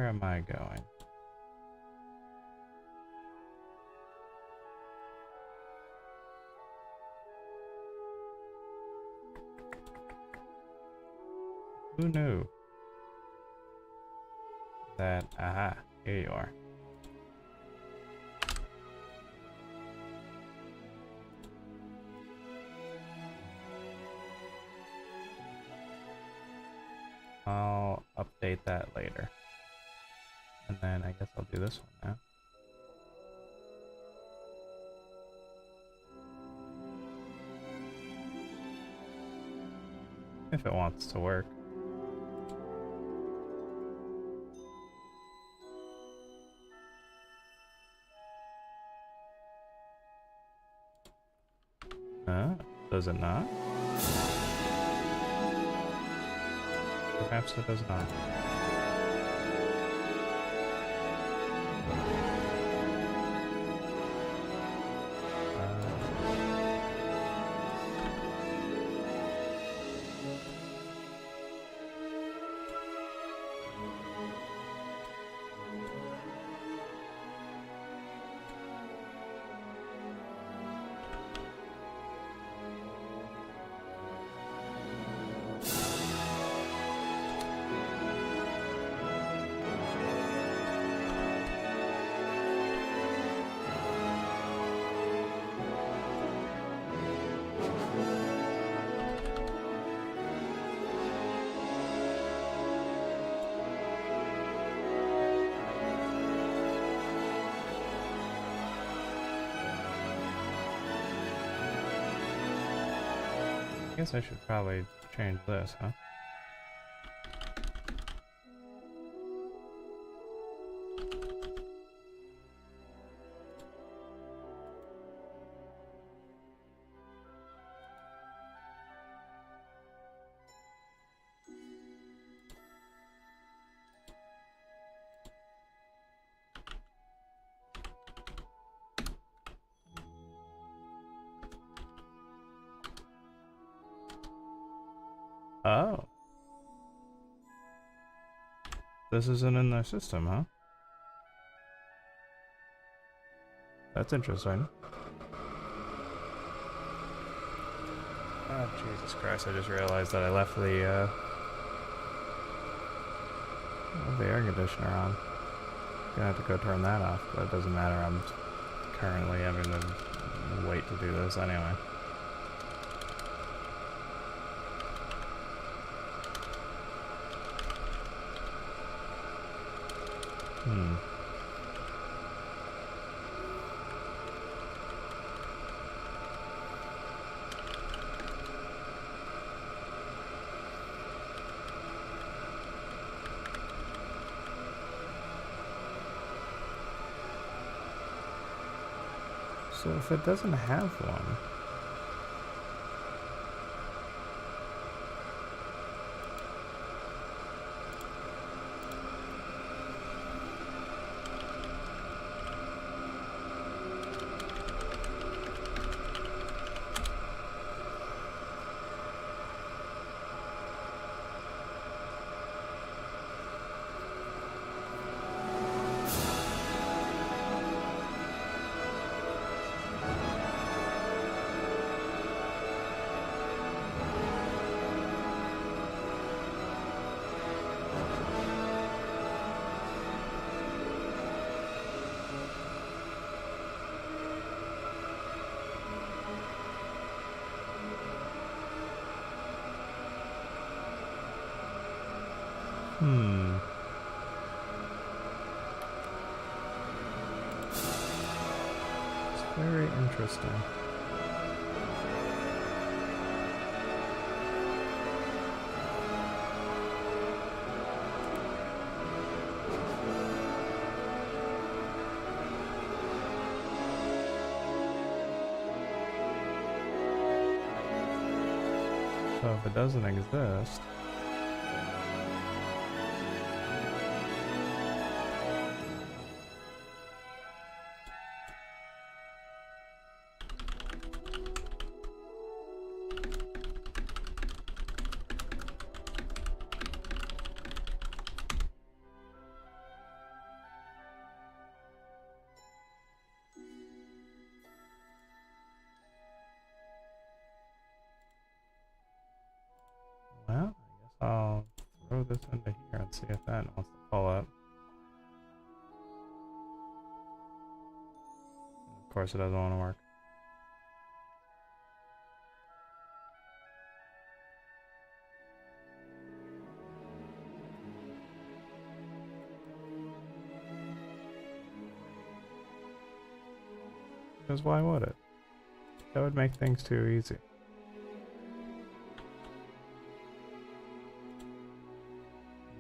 where am I going? Who knew that? Aha, here you are. I'll update that later. And then I guess I'll do this one now. If it wants to work. Does it not? Perhaps it does not. I guess I should probably change this, huh? Oh. This isn't in their system, huh? That's interesting. Oh, Jesus Christ, I just realized that I left the air conditioner on. Gonna have to go turn that off, but it doesn't matter. I'm currently having to wait to do this anyway. So if it doesn't have one, it's very interesting. So if it doesn't exist, throw this into here and see if that wants to pull up. Of course it doesn't want to work. Because why would it? That would make things too easy.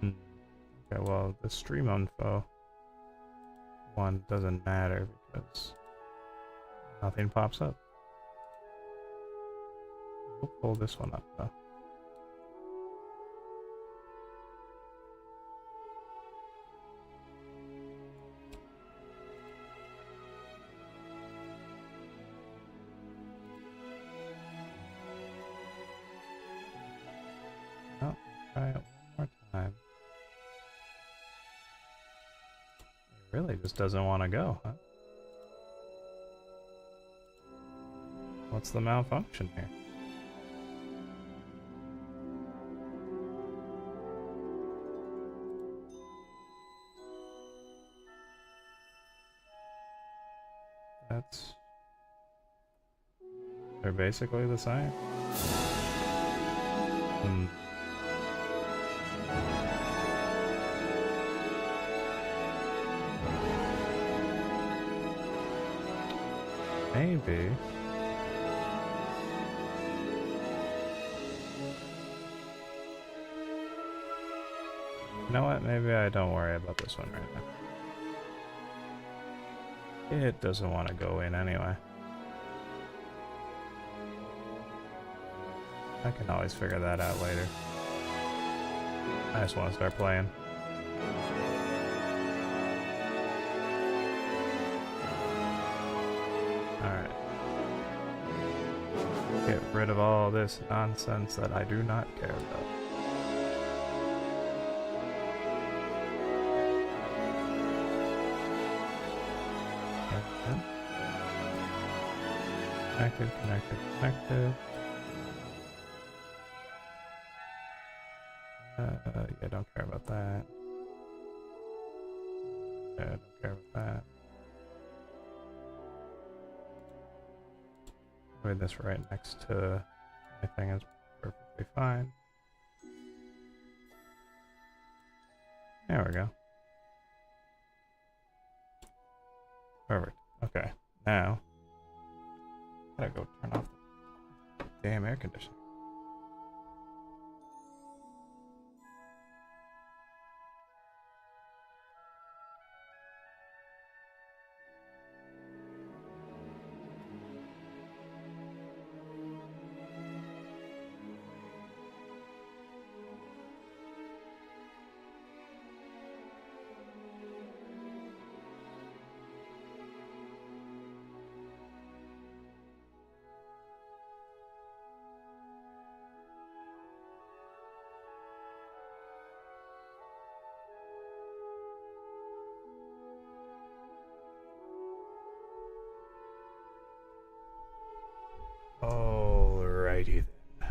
Okay, well, the stream info one doesn't matter because nothing pops up. We'll pull this one up though. Oh, try it one more time. It really just doesn't want to go, huh? What's the malfunction here? They're basically the same. Maybe. You know what? Maybe I don't worry about this one right now. It doesn't want to go in anyway. I can always figure that out later. I just want to start playing. Alright. Get rid of all this nonsense that I do not care about. Connected, connected, connected. Yeah, don't care about that. Yeah, don't care about that. Put this right next to my thing is perfectly fine. There we go. Perfect. Okay, now gotta go turn off the damn air conditioner. Alrighty then.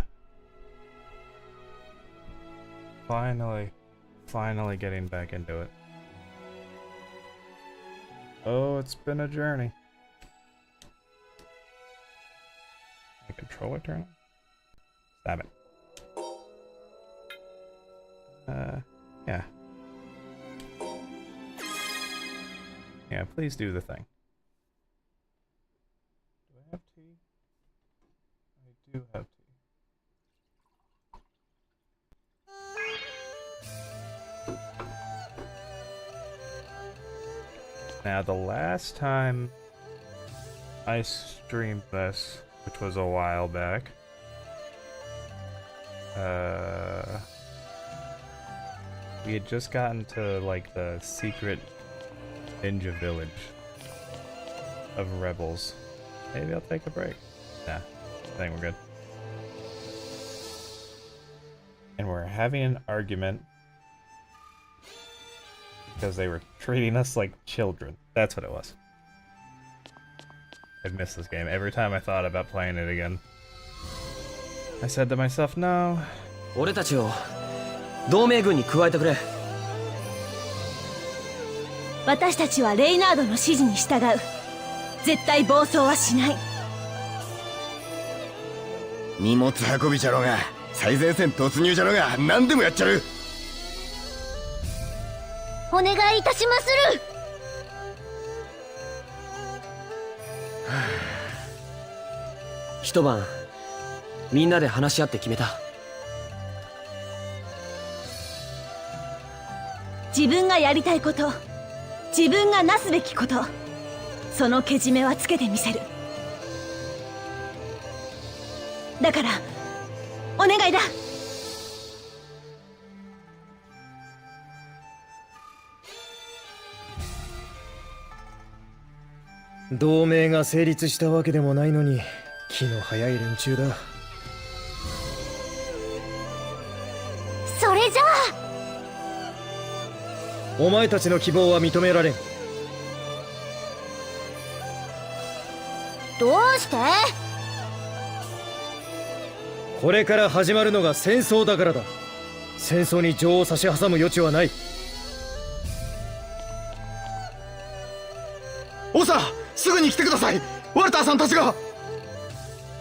Finally getting back into it. Oh, it's been a journey. The controller turn on? Stab it. Yeah. Yeah, please do the thing. Do I have tea? I do have tea. Now, the last time I streamed this, which was a while back, we had just gotten to, like, the secret ninja village of rebels. Maybe I'll take a break. Nah, I think we're good. And we're having an argument because they were treating us like children. That's what it was. I've missed this game. Every time I thought about playing it again, I said to myself, no. 同盟軍に加えてくれ。私たちはレイナードの指示に従う。絶対暴走はしない。荷物運びじゃろうが最前線突入じゃろうが何でもやっちゃる。お願いいたしまする。一晩みんなで話し合って決めた。自分がやりたいこと、自分がなすべきこと、そのけじめはつけてみせる。だからお願いだ。同盟が成立したわけでもないのに気の早い連中だ。それじゃあお前たちの希望は認められん。どうして？これから始まるのが戦争だからだ。戦争に情を差し挟む余地はない。おさ、すぐに来てください。ワルターさんたちが。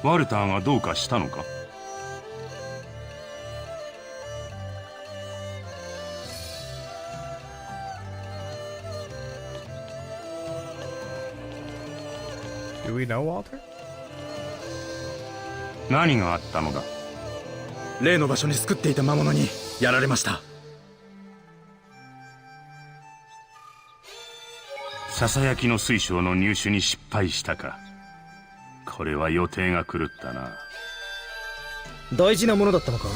ワルターがどうかしたのか？Do we know Walter? 何があったのだ？例の場所に救っていた魔物にやられました。ささやきの水晶の入手に失敗したか。これは予定が狂ったな。大事なものだったのか？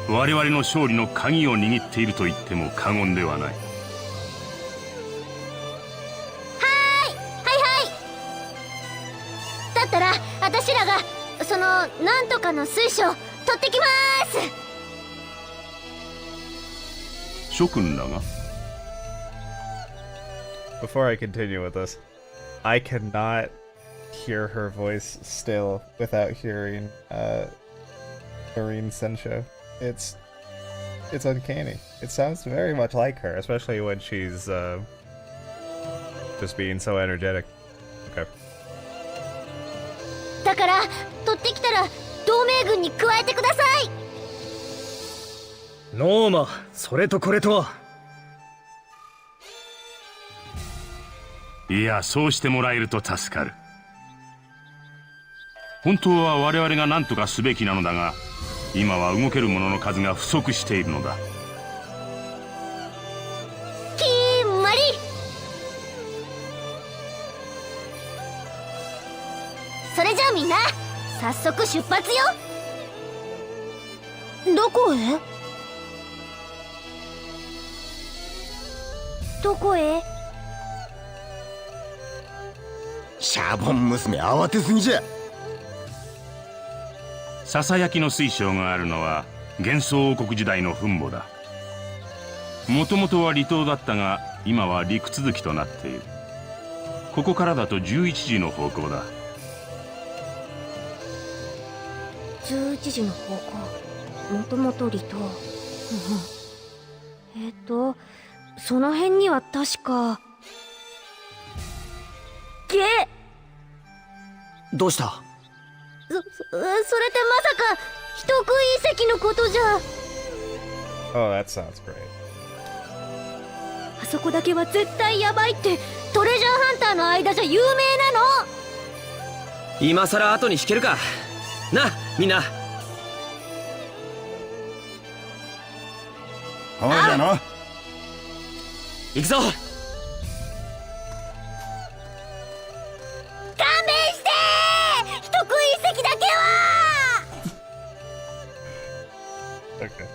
我々の勝利の鍵を握っていると言っても過言ではない。だったら私らがそのなんとかの水晶取ってきまーす。諸君らが？ Before I continue with this, I cannot hear her voice still without hearing Marine Sensho. It's uncanny. It sounds very much like her, especially when she's just being so energetic. Okay. だから取ってきたら同盟軍に加えてください。ノーマ、それとこれとは。いや、そうしてもらえると助かる。本当は我々が何とかすべきなのだが、今は動ける者の数が不足しているのだ。きーまり。それじゃあみんな早速出発よ。どこへ？どこへ？シャボン娘慌てすぎじゃ。ささやきの水晶があるのは幻想王国時代の墳墓だ。もともとは離島だったが今は陸続きとなっている。ここからだと11時の方向だ。11時の方向、もともと離島。その辺には確か。どうした？それってまさか人食い遺跡のことじゃ。 Oh, that sounds great. あそこだけは絶対ヤバいってトレジャーハンターの間じゃ有名なの。今さら後に引けるかな、みんな。ほうじゃの。行くぞ。勘弁してー、人食い遺跡だけは。Okay.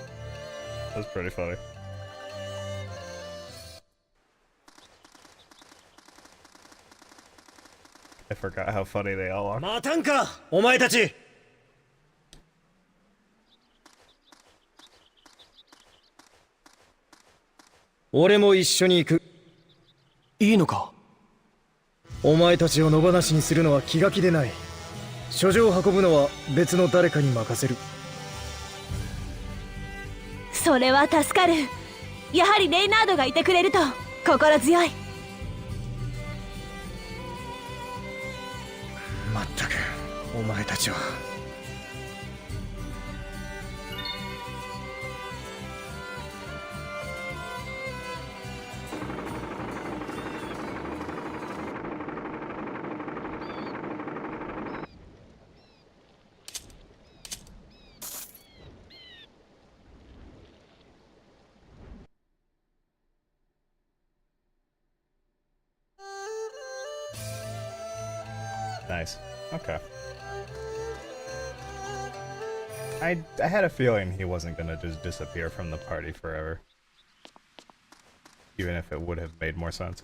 That's pretty funny. I forgot how funny they all are. 待たんか、お前たち。俺も一緒に行く。いいのか？お前たちを野放しにするのは気が気でない。書状を運ぶのは別の誰かに任せる。それは助かる。やはりレイナードがいてくれると心強い。まったくお前たちは。Nice. Okay. I had a feeling he wasn't gonna just disappear from the party forever. Even if it would have made more sense.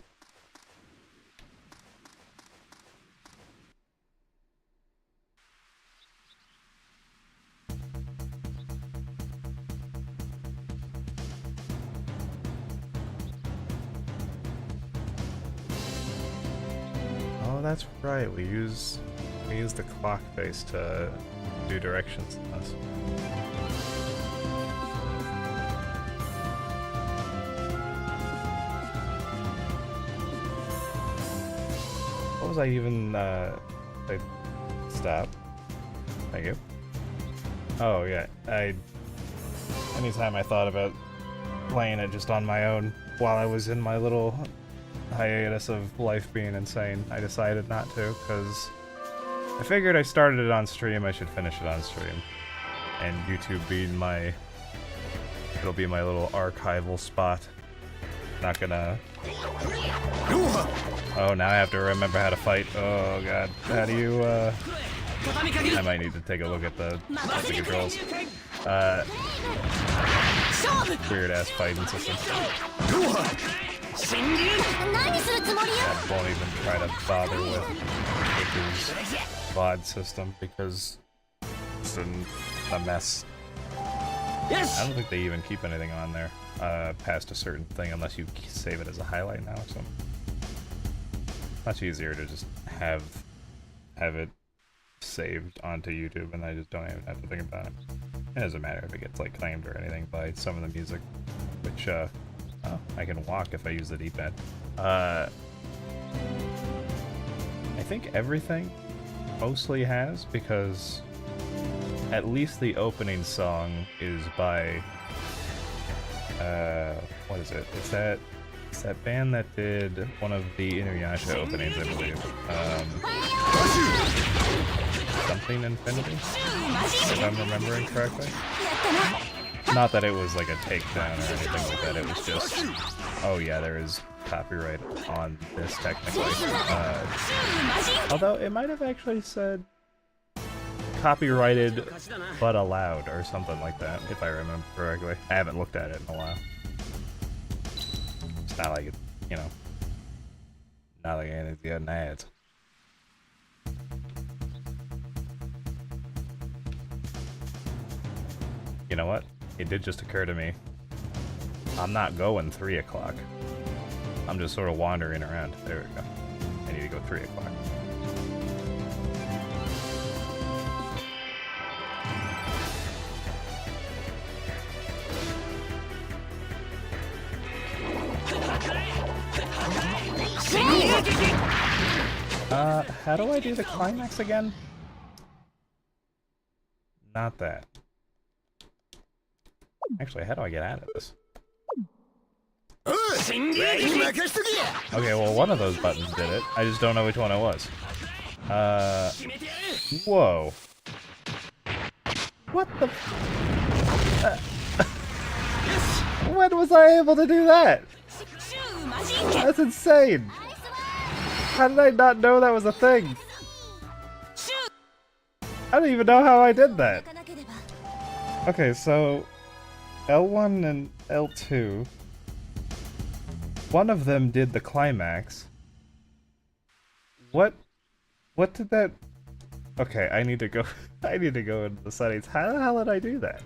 Oh, that's right. We use the clock face to do directions in this. What was I even stop? Thank you. Oh yeah, anytime I thought about playing it just on my own while I was in my little hiatus of life being insane, I decided not to, because I figured I started it on stream, I should finish it on stream. And YouTube being it'll be my little archival spot. Not gonna... Oh, now I have to remember how to fight. Oh god, how do you, I might need to take a look at the controls. Weird ass fighting system. I won't even try to bother with his VOD system because it's a mess. I don't think they even keep anything on there past a certain thing unless you save it as a highlight now or something. Much easier to just have it saved onto YouTube and I just don't even have to think about it. It doesn't matter if it gets like claimed or anything by some of the music, which oh, I can walk if I use the D-pad. I think everything mostly has, because at least the opening song is by what is it? It's that band that did one of the Inuyasha openings, I believe. Something Infinity, if I'm remembering correctly. Not that it was like a takedown or anything like that, it was just, oh yeah, there is copyright on this technically. Although it might have actually said copyrighted but allowed or something like that, if I remember correctly. I haven't looked at it in a while. It's not like it, you know, not like anything's getting ads. You know what? It did just occur to me. I'm not going 3 o'clock. I'm just sort of wandering around. There we go. I need to go 3 o'clock. How do I do the climax again? Not that. Actually, how do I get out of this? Okay, well, one of those buttons did it. I just don't know which one it was. Whoa. What the... when was I able to do that? That's insane. How did I not know that was a thing? I don't even know how I did that. Okay, so L1 and L2, one of them did the climax. What did that... Okay, I need to go into the settings. How the hell did I do that?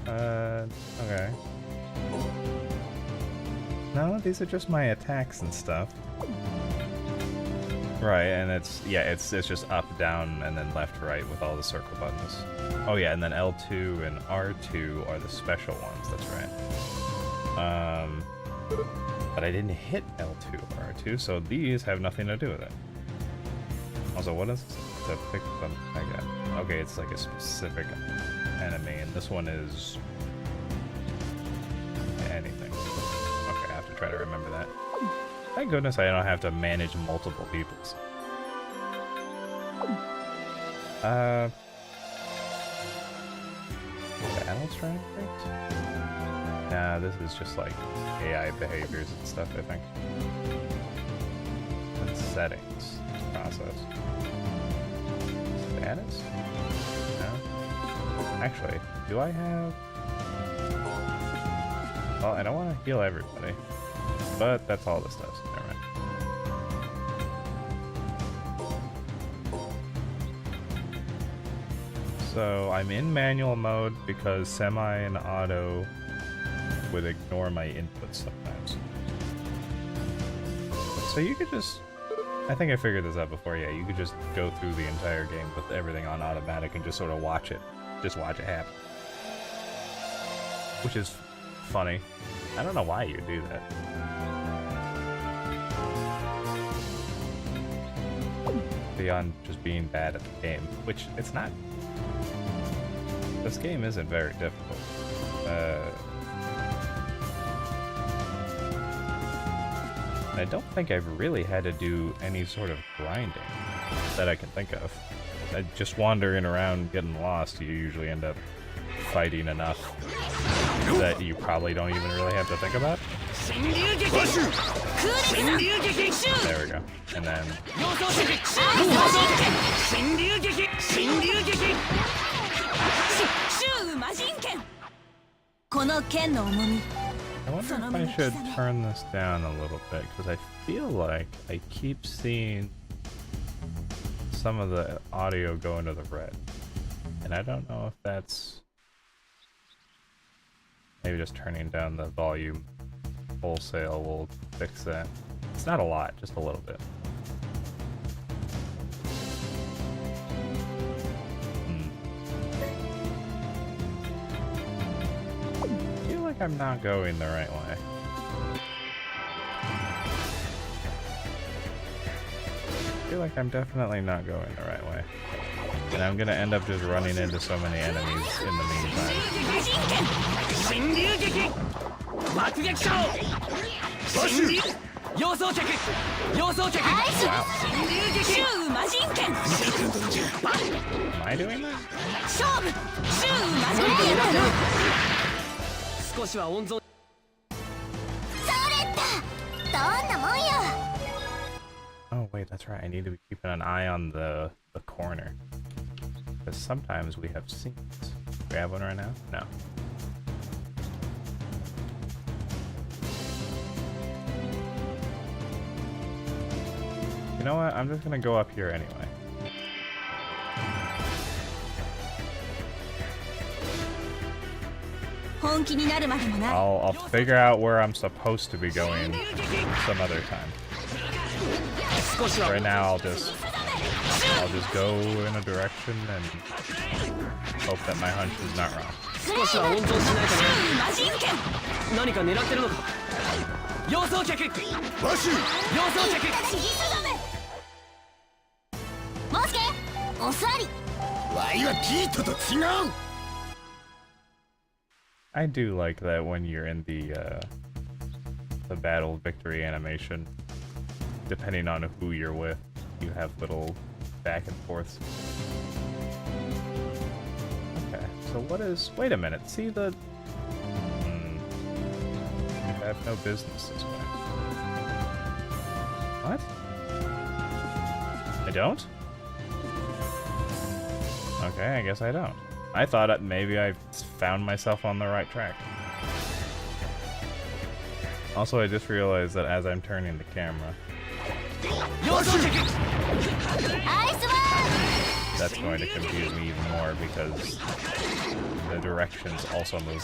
Okay. No, these are just my attacks and stuff. Right, and it's just up, down, and then left, right with all the circle buttons. Oh yeah, and then L2 and R2 are the special ones. That's right. But I didn't hit L2 or R2, so these have nothing to do with it. Also, what is to pick them again? Okay, it's like a specific enemy, and this one is anything. Okay, I have to try to remember that. Thank goodness I don't have to manage multiple peoples. Battle strength? Nah, this is just like AI behaviors and stuff, I think. And settings. Process. Status? No? Actually, do I have... Well, I don't want to heal everybody. But that's all this does. Never mind. So I'm in manual mode because semi and auto would ignore my inputs sometimes. So you could just... I think I figured this out before, yeah, you could just go through the entire game with everything on automatic and just sort of watch it. Just watch it happen. Which is funny. I don't know why you do that. Beyond just being bad at the game, which it's not. This game isn't very difficult. I don't think I've really had to do any sort of grinding that I can think of. Just wandering around getting lost, you usually end up fighting enough that you probably don't even really have to think about. There we go. And then... I wonder if I should turn this down a little bit, because I feel like I keep seeing some of the audio go into the red. And I don't know if that's... Maybe just turning down the volume wholesale will fix that. It's not a lot, just a little bit. I feel like I'm not going the right way. I feel like I'm definitely not going the right way. And I'm gonna end up just running into so many enemies in the meantime. Am I doing that? Oh wait, that's right. I need to be keeping an eye on the corner. Because sometimes we have scenes. Do we have one right now? No. You know what? I'm just gonna go up here anyway. I'll figure out where I'm supposed to be going some other time. Right now, I'll just go in a direction and hope that my hunch is not wrong. I do like that when you're in the battle victory animation, depending on who you're with, you have little back and forths. Okay, so what is... Wait a minute, see the... You have no business this way. What? I don't? Okay, I guess I don't. I thought maybe I found myself on the right track. Also, I just realized that as I'm turning the camera, that's going to confuse me even more because the directions also move.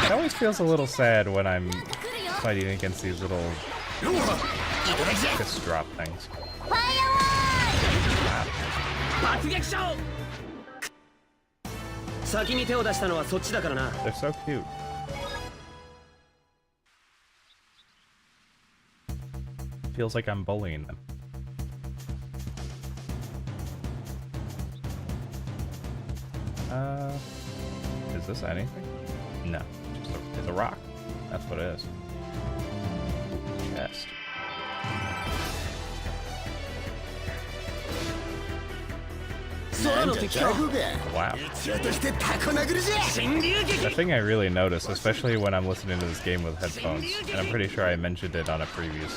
It always feels a little sad when I'm fighting against these little fist drop things. Ah, 爆撃賞 先に手を出したのはそっちだからな they're so cute. Feels like I'm bullying them. Is this anything? No, it's a rock. That's what it is. Chest. Wow. The thing I really notice, especially when I'm listening to this game with headphones, and I'm pretty sure I mentioned it on a previous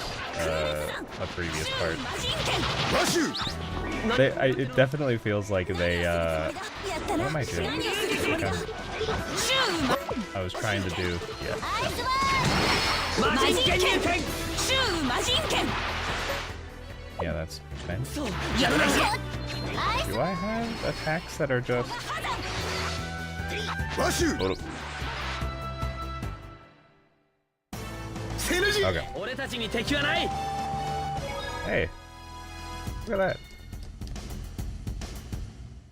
part. It definitely feels like they, what am I doing? I was trying to do, yeah. Yeah, that's fine. Do I have attacks that are just... Okay. Hey, look at that.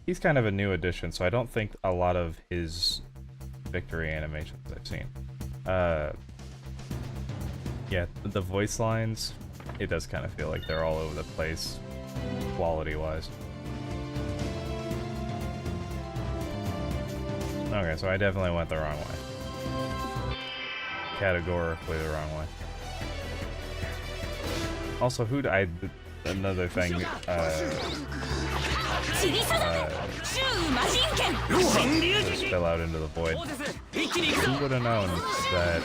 He's kind of a new addition, so I don't think a lot of his victory animations I've seen. Yeah, the voice lines, it does kind of feel like they're all over the place, quality-wise. Okay, so I definitely went the wrong way. Categorically the wrong way. Also, another thing, just fell out into the void. Who would have known that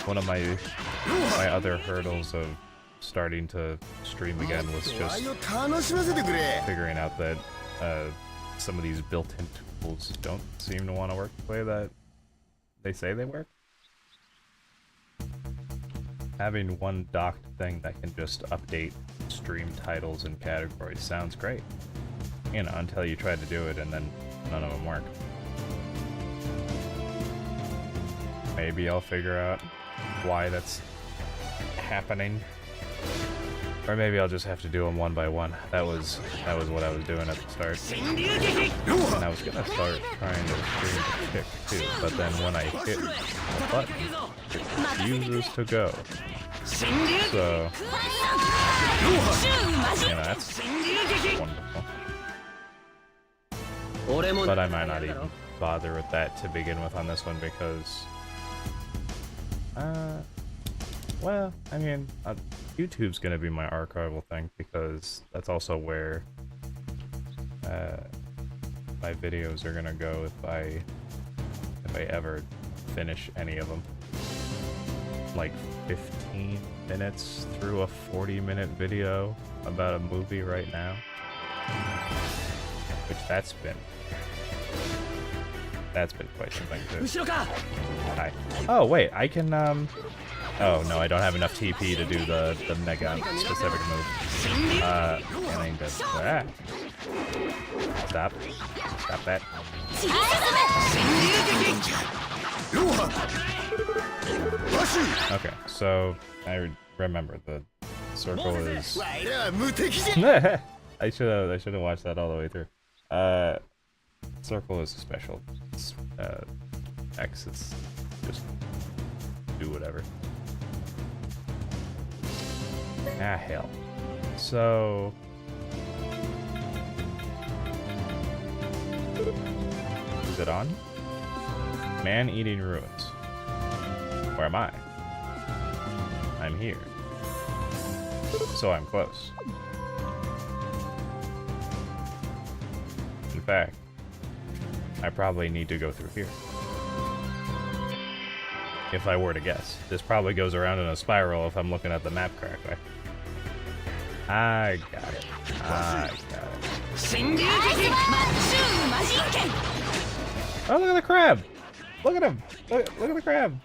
one of my other hurdles of starting to stream again was just figuring out that some of these built-in tools don't seem to want to work the way that they say they work. Having one docked thing that can just update stream titles and categories sounds great. You know, until you try to do it and then none of them work. Maybe I'll figure out why that's happening. Or maybe I'll just have to do them one by one. That was what I was doing at the start. And I was gonna start trying to stream the kick too, but then when I hit the button, it refuses to go. So, you know, that's wonderful. But I might not even bother with that to begin with on this one because, well, I mean, YouTube's gonna be my archival thing because that's also where my videos are gonna go if I ever finish any of them. Like 15 minutes through a 40-minute video about a movie right now, which that's been quite something too. Hi. Oh wait, I can oh no, I don't have enough TP to do the mega specific move. And I need to stop that. Okay, so I remember the circle is. I should have watched that all the way through. Circle is a special. X is just do whatever. Ah hell. So. Is it on? Man-eating ruins. Where am I? I'm here. So I'm close. In fact, I probably need to go through here. If I were to guess. This probably goes around in a spiral if I'm looking at the map correctly. I got it. Oh, look at the crab! Look at him! Look at the crab!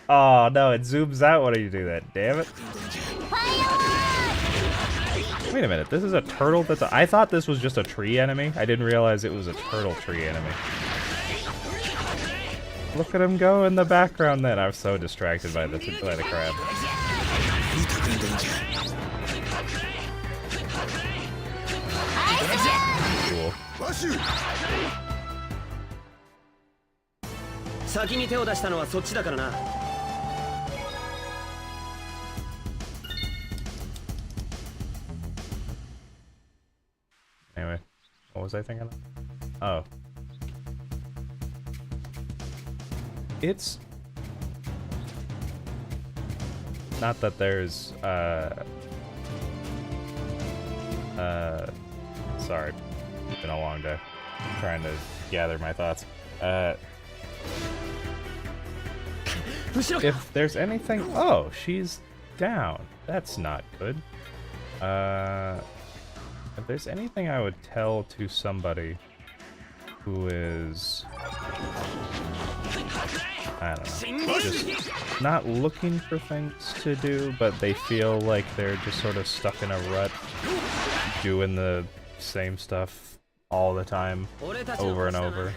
Oh no, it zooms out when you do that. Damn it! Wait a minute, this is a turtle that's I thought this was just a tree enemy. I didn't realize it was a turtle tree enemy. Look at him go in the background then. I'm so distracted by the crab. Cool. 先に手を出したのはそっちだからな。 Anyway, what was I thinking of? Oh. It's not that there's sorry. It's been a long day. I'm trying to gather my thoughts. If there's anything, oh, she's down. That's not good. If there's anything I would tell to somebody who is, I don't know, just not looking for things to do, but they feel like they're just sort of stuck in a rut, doing the same stuff all the time, over and over.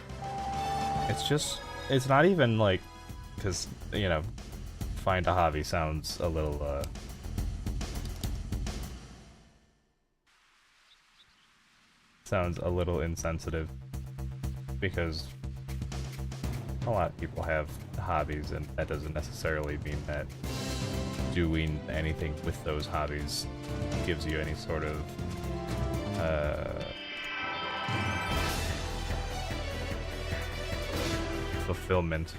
It's not even like, because, you know, find a hobby sounds a little, sounds a little insensitive, because a lot of people have hobbies, and that doesn't necessarily mean that doing anything with those hobbies gives you any sort of fulfillment.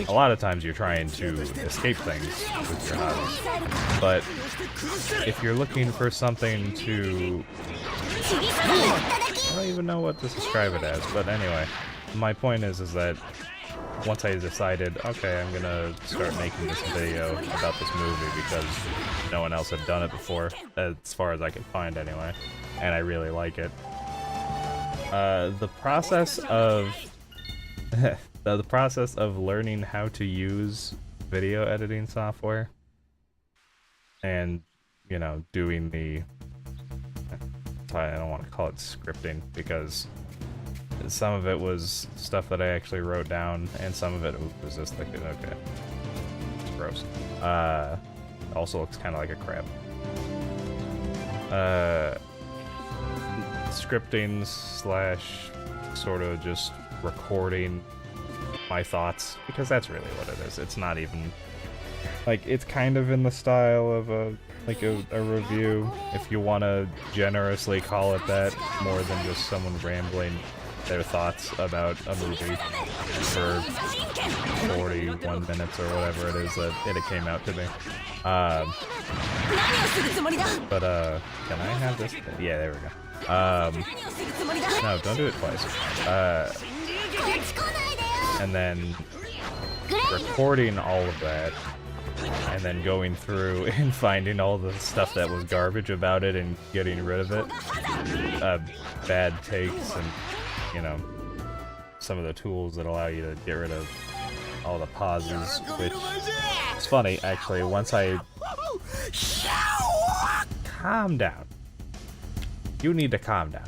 A lot of times you're trying to escape things with your hobbies, but if you're looking for something to, I don't even know what to describe it as, but anyway, my point is that once I decided, okay, I'm gonna start making this video about this movie because no one else had done it before, as far as I could find anyway, and I really like it. The process of the process of learning how to use video editing software and, you know, doing the, I don't want to call it scripting, because some of it was stuff that I actually wrote down, and some of it was just like, okay, it's gross. Also looks kind of like a crab. Scripting slash sort of just recording my thoughts, because that's really what it is. It's not even like, it's kind of in the style of a review, if you want to generously call it that, more than just someone rambling their thoughts about a movie for 41 minutes or whatever it is that it came out to be. But can I have this? Yeah, there we go. No, don't do it twice. And then recording all of that, and then going through and finding all the stuff that was garbage about it and getting rid of it. Bad takes and, you know, some of the tools that allow you to get rid of all the pauses, which is funny, actually. Once I... Calm down. You need to calm down.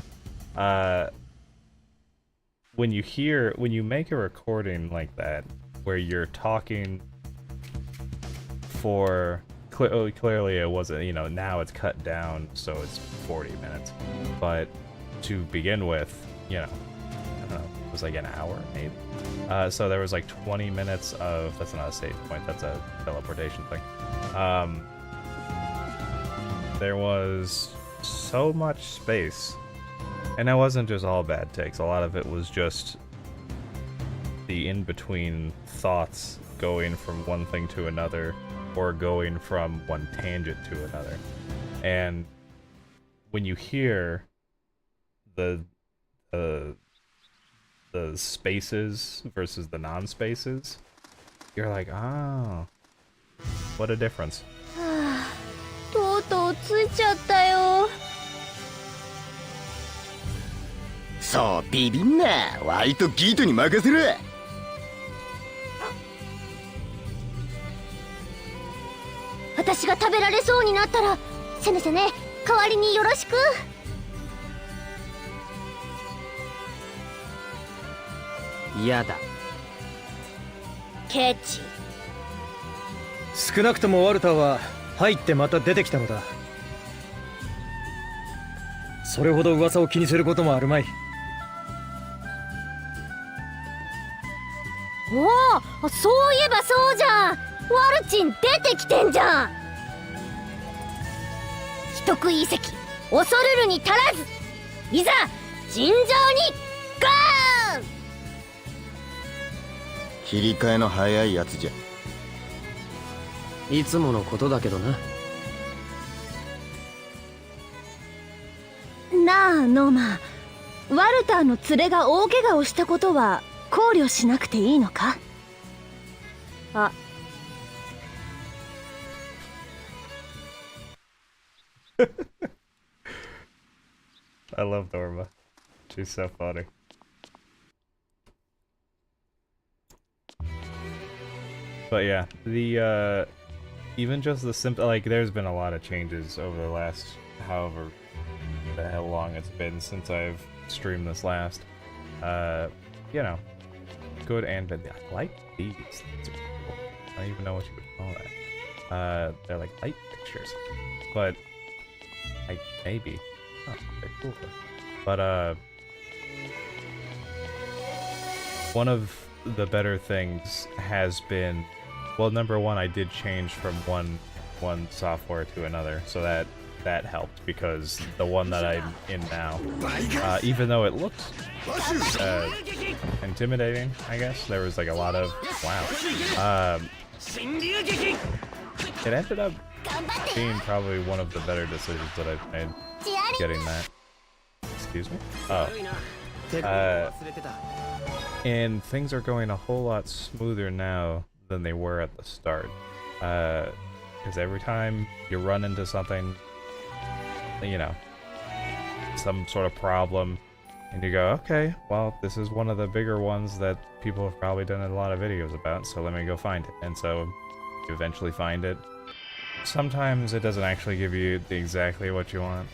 When you make a recording like that, where you're talking for, clearly it wasn't, you know, now it's cut down, so it's 40 minutes. But to begin with, you know, I don't know, it was like an hour, maybe? So there was like 20 minutes of, that's not a save point, that's a teleportation thing. There was so much space. And it wasn't just all bad takes, a lot of it was just the in-between thoughts going from one thing to another, or going from one tangent to another. And when you hear the spaces versus the non-spaces, you're like, oh, what a difference. とうとう着いちゃったよ。そうビビんな、ワイとギートに任せる。私が食べられそうになったら、せめせめ代わりによろしく。嫌だ。ケチ。少なくともワルターは入ってまた出てきたのだ。それほど噂を気にすることもあるまい。おお、そういえばそうじゃん。ワルチン出てきてんじゃん。人食い遺跡恐るるに足らず、いざ尋常にゴー。切り替えの早いやつじゃ。いつものことだけどな。なあノーマ、ワルターの連れが大怪我をしたことは考慮しなくていいのか？あ、I love Norma. She's so funny. But yeah, the even just the simple, like, there's been a lot of changes over the last however the hell long it's been since I've streamed this last. You know, good and bad. I like these. These are cool. I don't even know what you would call that. They're like light pictures, but like maybe. Oh, they're cool. But one of the better things has been, well, number one, I did change from one software to another, so that helped, because the one that I'm in now, even though it looks intimidating, I guess, there was like a lot of wow. It ended up being probably one of the better decisions that I've made, getting that. Excuse me? Oh. And things are going a whole lot smoother now than they were at the start. Because every time you run into something, you know, some sort of problem, and you go, okay, well, this is one of the bigger ones that people have probably done a lot of videos about, so let me go find it. And so you eventually find it. Sometimes it doesn't actually give you exactly what you want.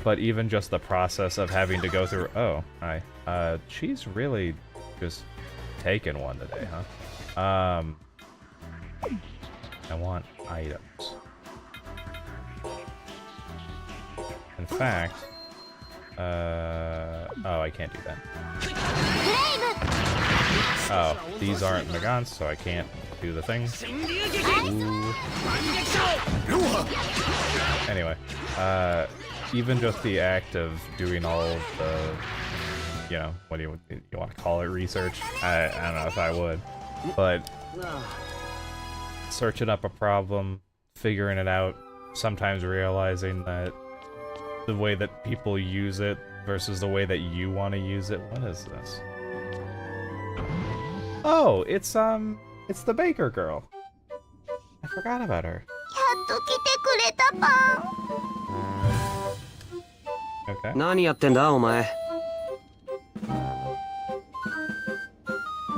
But even just the process of having to go through... Oh, hi. She's really just taking one today, huh? I want items. In fact... oh, I can't do that. Oh, these aren't Megans, so I can't do the thing. Ooh. Anyway, even just the act of doing all of the, you know, what do you want to call it, research? I don't know if I would, but searching up a problem, figuring it out, sometimes realizing that the way that people use it versus the way that you want to use it. What is this? Oh, it's the baker girl. I forgot about her. Okay. 何やってんだお前。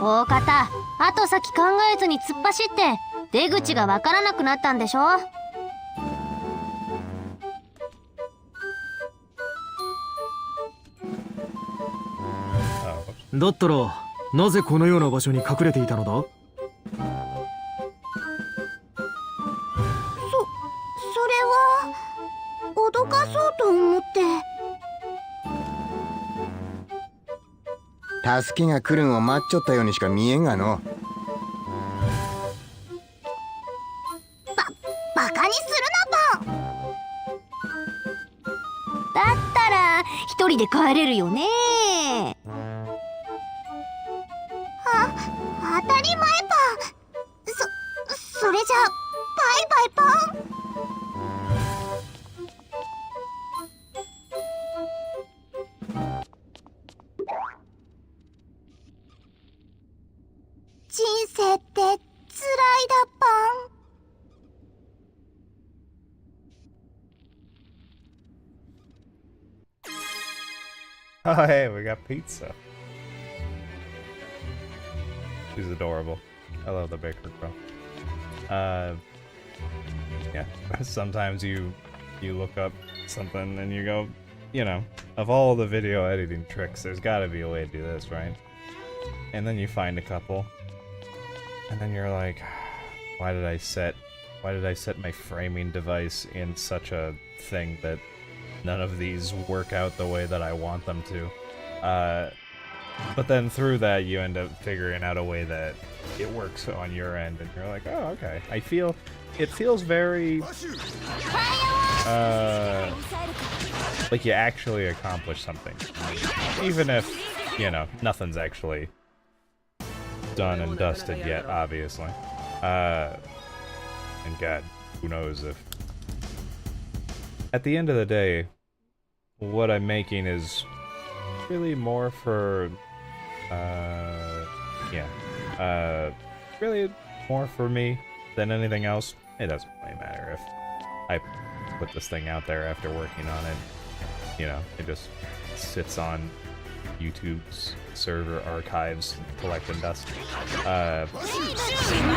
大方、後先考えずに突っ走って出口がわからなくなったんでしょ。だったらなぜこのような場所に隠れていたのだ？それは脅かそうと思って。助けが来るんを待っちょったようにしか見えんがの。バカにするなパン。だったら一人で帰れるよね。当たり前パン。それじゃバイバイパン。人生って辛いだパン。Oh, hey, we got pizza. She's adorable. I love the baker girl. Yeah. Sometimes you look up something and you go, you know, of all the video editing tricks, there's got to be a way to do this, right? And then you find a couple, And then you're like, why did I set my framing device in such a thing that none of these work out the way that I want them to? But then through that, you end up figuring out a way that it works on your end, and you're like, oh, okay. It feels very, like you actually accomplished something. Even if, you know, nothing's actually done and dusted yet, obviously. And God, who knows if... At the end of the day, what I'm making is really more for, really more for me than anything else. It doesn't really matter if I put this thing out there after working on it. You know, it just sits on YouTube's server archives collecting dust.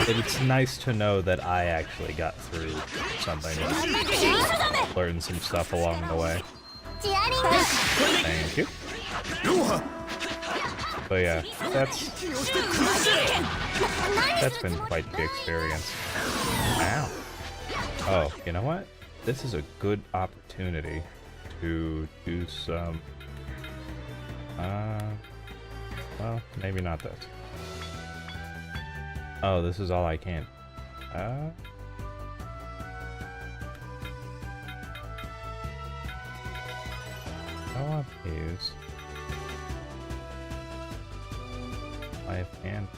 It's nice to know that I actually got through something and learned some stuff along the way. Thank you. But yeah, that's been quite the experience. Wow. Oh, you know what? This is a good opportunity to do some... well, maybe not this. Oh, this is all I can. I want these. I have hand.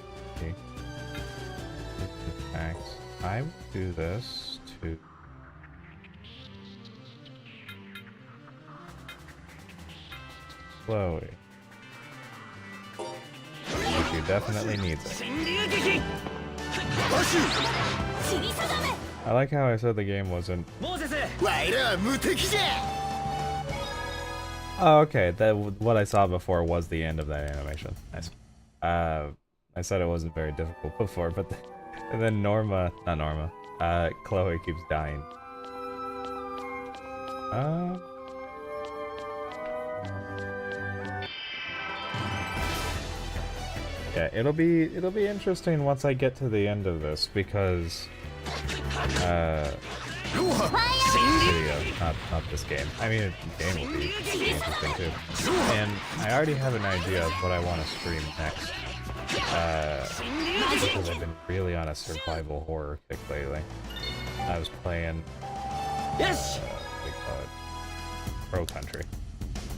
I will do this to Chloe. You definitely need that. I like how I said the game wasn't. Oh, okay. What I saw before was the end of that animation. Nice. I said it wasn't very difficult before, but and then Chloe keeps dying. Yeah, it'll be interesting once I get to the end of this because video, not this game. I mean, the game will be interesting too. And I already have an idea of what I want to stream next. Because I've been really on a survival horror kick lately. I was playing what do you call it? Pro Country.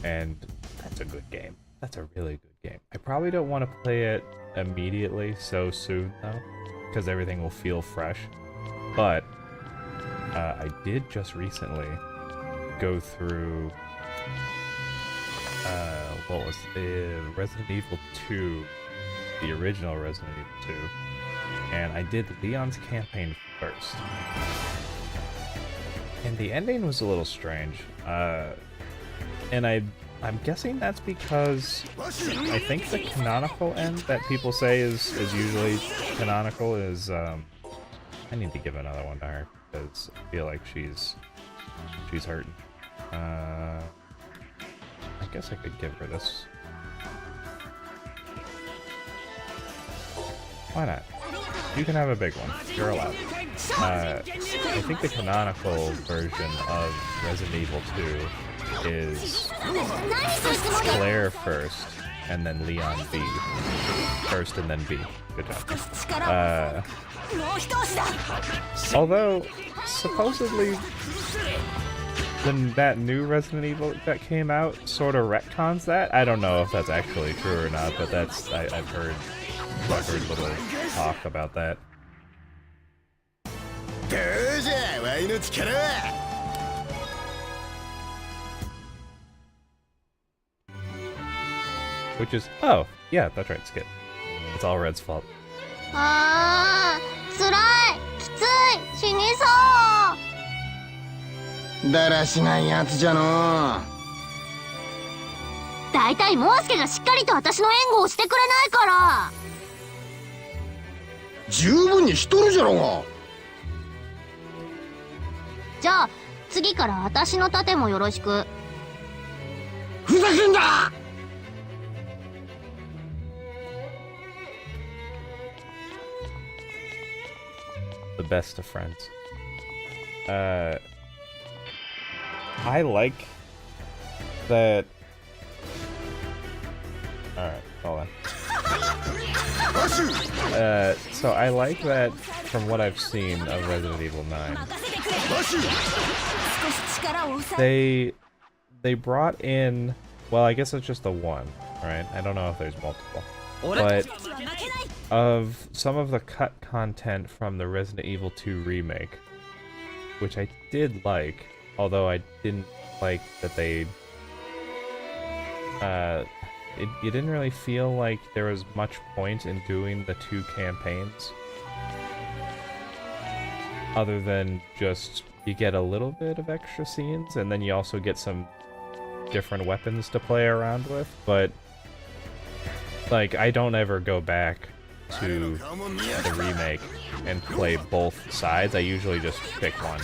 And that's a good game. That's a really good game. I probably don't want to play it immediately so soon though, because everything will feel fresh. But I did just recently go through what was the Resident Evil 2, the original Resident Evil 2, and I did Leon's campaign first. And the ending was a little strange. And I'm guessing that's because I think the canonical end that people say is usually canonical is I need to give another one to her because I feel like she's hurting. I guess I could give her this. Why not? You can have a big one. You're allowed. I think the canonical version of Resident Evil 2 is Claire first, and then Leon B. First and then B. Good job. Although, supposedly, that new Resident Evil that came out sort of retcons that. I don't know if that's actually true or not, but that's I've heard little talk about that. Which is, oh, yeah, that's right, Skip. It's all Red's fault. つらいきつい死にそうだらしないやつじゃのだいたいモースケがしっかりと私の援護をしてくれないから十分にしとるじゃろがじゃあ次から私の盾もよろしくふざけんな the best of friends. I like that. Alright, hold on. So I like that from what I've seen of Resident Evil 9. They brought in, well, I guess it's just the one, right? I don't know if there's multiple. But of some of the cut content from the Resident Evil 2 remake, which I did like, although I didn't like that they it didn't really feel like there was much point in doing the 2 campaigns, other than just you get a little bit of extra scenes, and then you also get some different weapons to play around with. But like, I don't ever go back to the remake and play both sides. I usually just pick one.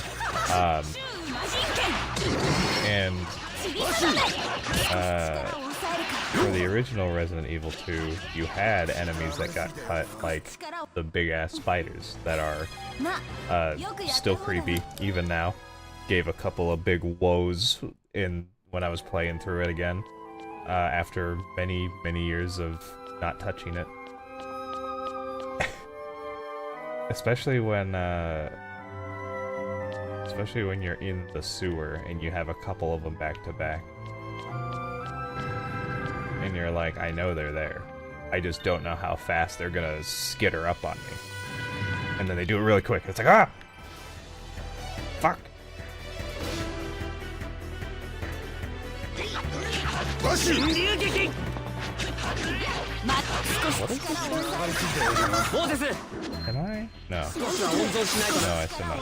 For the original Resident Evil 2, you had enemies that got cut, like the big-ass spiders that are still creepy, even now. Gave a couple of big woes when I was playing through it again, after many, many years of not touching it. Especially when you're in the sewer and you have a couple of them back to back. And you're like, I know they're there. I just don't know how fast they're gonna skitter up on me. And then they do it really quick. It's like, ah! Fuck! What is this? Can I? No. No, I still not.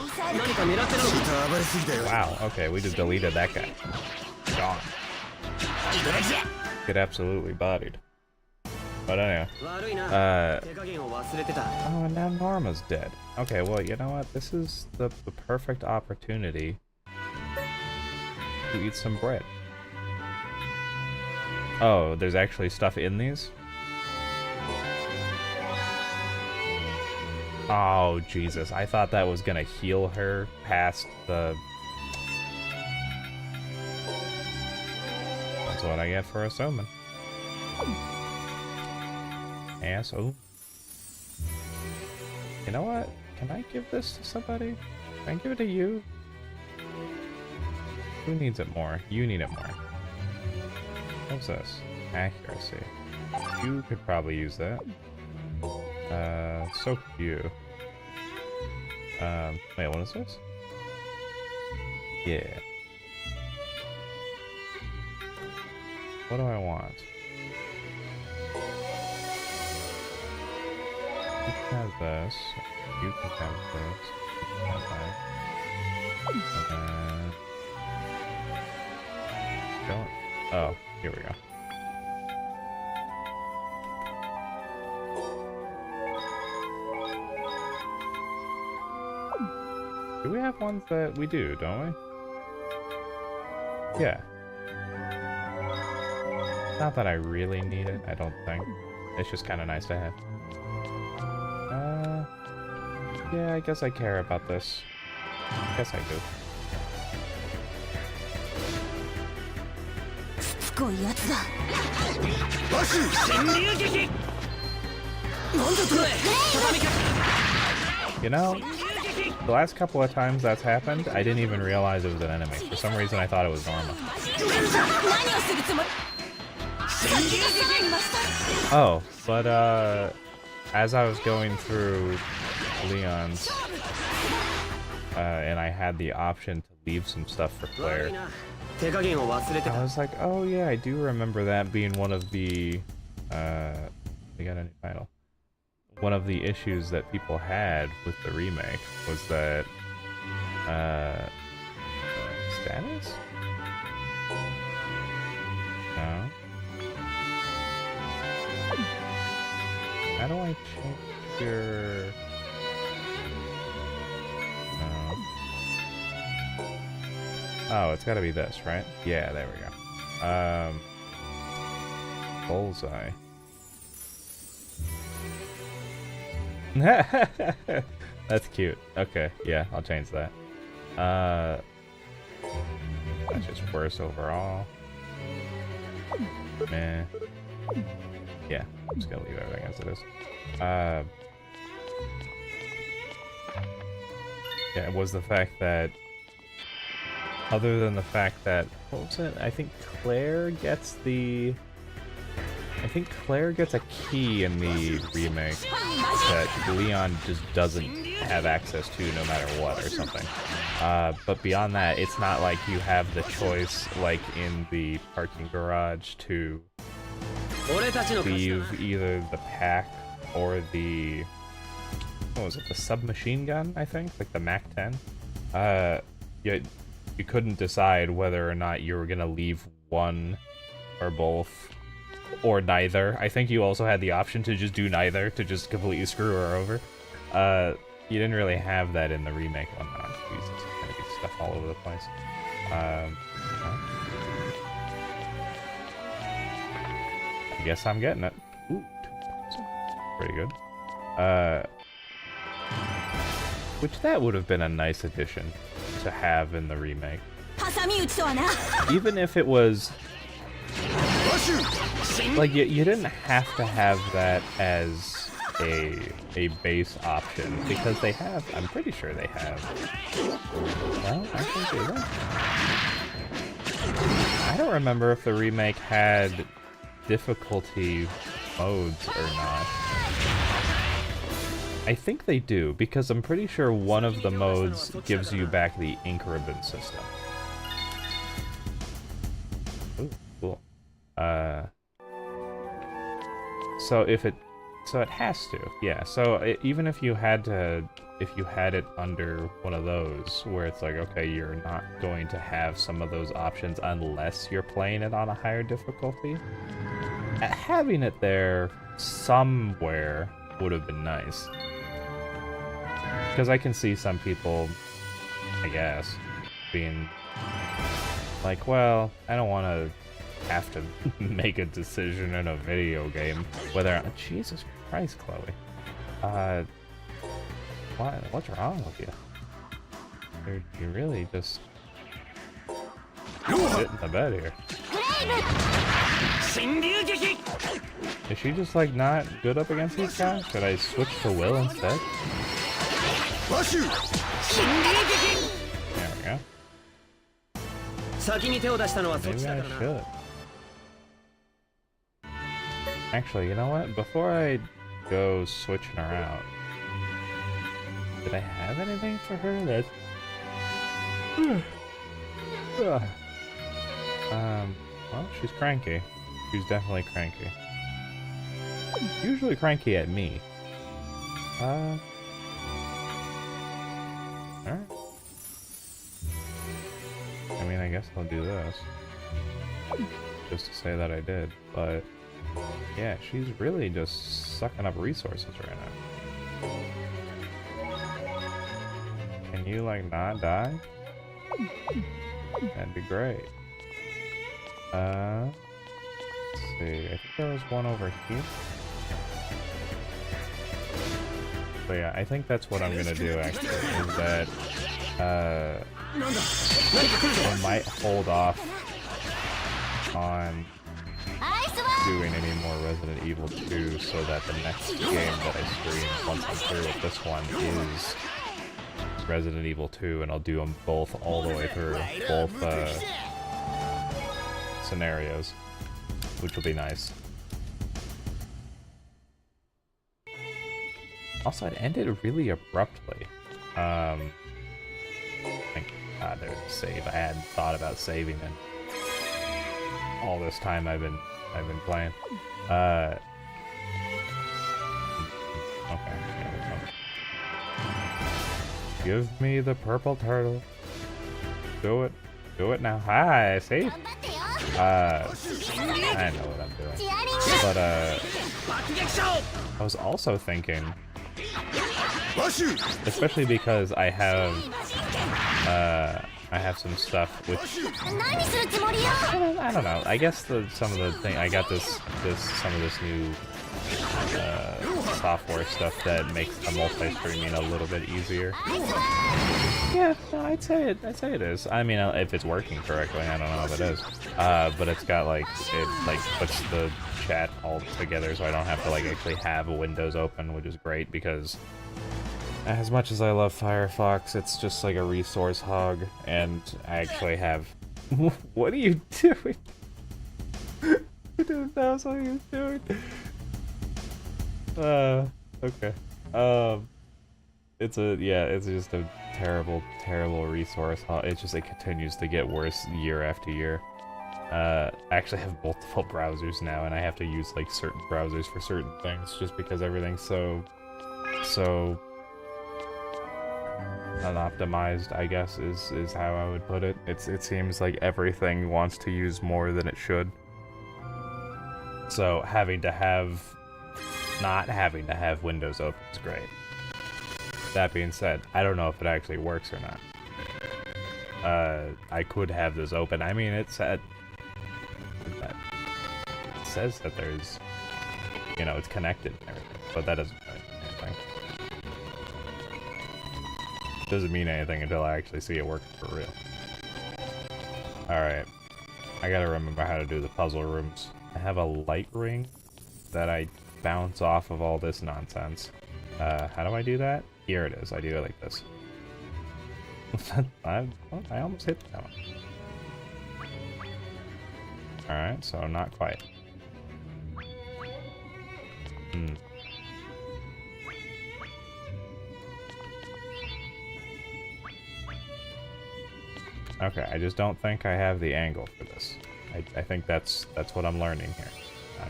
Wow, okay, we just deleted that guy. Gone. Get absolutely bodied. But anyway. Oh, and now Norma's dead. Okay, well, you know what? This is the perfect opportunity to eat some bread. Oh, there's actually stuff in these? Oh, Jesus. I thought that was gonna heal her past the... That's what I get for assuming. Asshole. You know what? Can I give this to somebody? Can I give it to you? Who needs it more? You need it more. What's this? Accuracy. You could probably use that. So could you. Wait, what is this? Yeah. What do I want? You can have this. You can have this. You can have that. And then... Don't... Oh, here we go. Do we have ones that we do, don't we? Yeah. Not that I really need it, I don't think. It's just kind of nice to have. Yeah, I guess I care about this. I guess I do. You know, the last couple of times that's happened, I didn't even realize it was an enemy. For some reason, I thought it was Norma. Oh, but as I was going through Leon's, and I had the option to leave some stuff for Claire, I was like, oh yeah, I do remember that being one of the, we got a new title. One of the issues that people had with the remake was that, status? No. How do I change your... No. Oh, it's gotta be this, right? Yeah, there we go. Bullseye. That's cute. Okay, yeah, I'll change that. That's just worse overall. Meh. Yeah, I'm just gonna leave everything as it is. Yeah, it was the fact that, other than the fact that, what was it? I think Claire gets a key in the remake that Leon just doesn't have access to no matter what or something. But beyond that, it's not like you have the choice, like in the parking garage, to leave either the pack or the, what was it, the submachine gun, I think? Like the MAC-10? You couldn't decide whether or not you were gonna leave one or both or neither. I think you also had the option to just do neither, to just completely screw her over. You didn't really have that in the remake one. Oh, Jesus, there's gonna be stuff all over the place. I guess I'm getting it. Ooh, 2 points. Pretty good. Which that would have been a nice addition to have in the remake. Even if it was like you didn't have to have that as a base option, because they have, I'm pretty sure they have. Well, I think they don't. I don't remember if the remake had difficulty modes or not. I think they do, because I'm pretty sure one of the modes gives you back the ink ribbon system. Ooh, cool. So it has to, yeah. So even if you had it under one of those, where it's like, okay, you're not going to have some of those options unless you're playing it on a higher difficulty, having it there somewhere would have been nice. Because I can see some people, I guess, being like, well, I don't want to have to make a decision in a video game whether, Jesus Christ, Chloe, what's wrong with you? You really just sit in the bed here. Is she just like not good up against these guys? Should I switch to Will instead? There we go. Maybe I should. Actually, you know what? Before I go switching her out, did I have anything for her that... well, she's cranky. She's definitely cranky. Usually cranky at me. Alright. I mean, I guess I'll do this. Just to say that I did, but... yeah, she's really just sucking up resources right now. Can you, like, not die? That'd be great. Let's see. I think there was one over here. But yeah, I think that's what I'm gonna do, actually, is that, I might hold off on doing any more Resident Evil 2, so that the next game that I stream once I'm through with this one is Resident Evil 2, and I'll do them both all the way through, both scenarios, which will be nice. Also, it ended really abruptly. Thank God there's a save. I hadn't thought about saving it all this time I've been playing. Okay. Yeah, give me the purple turtle. Do it. Do it now. Hi, see? I know what I'm doing. But, I was also thinking, especially because I have some stuff which I don't know. I guess some of the thing I got some of this new software stuff that makes the multi-streaming a little bit easier. Yeah, no, I'd say it is. I mean, if it's working correctly, I don't know if it is. But it's got like, it like puts the chat all together, so I don't have to like actually have Windows open, which is great because as much as I love Firefox, it's just like a resource hog, and I actually have. What are you doing? I didn't know what he was doing. Okay. It's just a terrible resource. It continues to get worse year after year. I actually have multiple browsers now, and I have to use like certain browsers for certain things, just because everything's so unoptimized, I guess is how I would put it. It seems like everything wants to use more than it should. So not having to have Windows open is great. That being said, I don't know if it actually works or not. I could have this open. I mean, it says that there's, it's connected and everything, but that doesn't mean anything. Doesn't mean anything until I actually see it working for real. Alright. I gotta remember how to do the puzzle rooms. I have a light ring that I bounce off of all this nonsense. How do I do that? Here it is. I do it like this. I almost hit that one. Alright, so not quite. Okay, I just don't think I have the angle for this. I think that's what I'm learning here.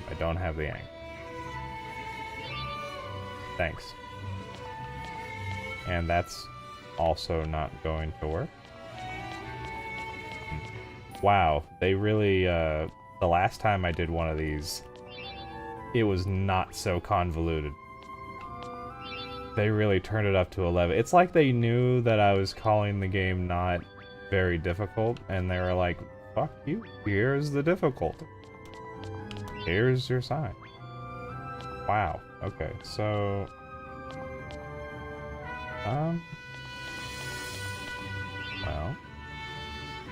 I don't have the angle. Thanks. And that's also not going to work. Wow, they really, the last time I did one of these, it was not so convoluted. They really turned it up to 11. It's like they knew that I was calling the game not very difficult, and they were like, fuck you, here's the difficulty. Here's your sign. Wow, okay, so... well,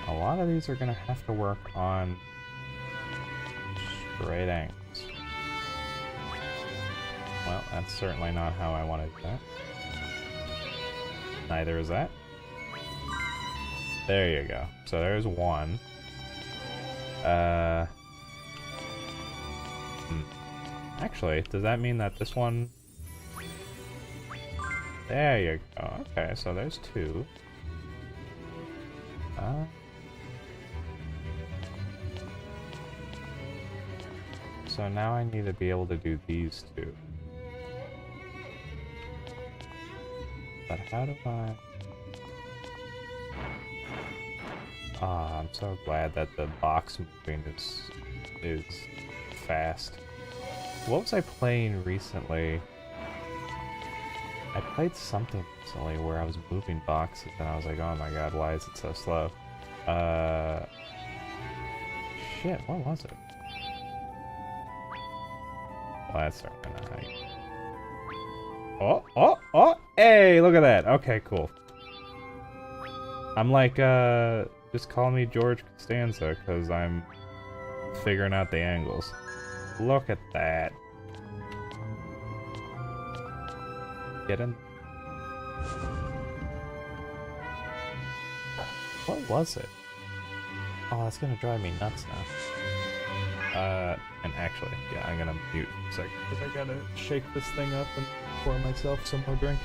a lot of these are gonna have to work on straight angles. Well, that's certainly not how I wanted that. Neither is that. There you go. So there's one. Actually, does that mean that this one... There you go. Okay, so there's two. So now I need to be able to do these two. But how do I... Ah, I'm so glad that the box moving is fast. What was I playing recently? I played something recently where I was moving boxes and I was like, oh my god, why is it so slow? Shit, what was it? Well, that's certainly not how you... Oh! Hey, look at that! Okay, cool. I'm like, just call me George Costanza, because I'm figuring out the angles. Look at that. Get in. What was it? Oh, that's gonna drive me nuts now. And actually, yeah, I'm gonna mute for a second, because I gotta shake this thing up and pour myself some more drink.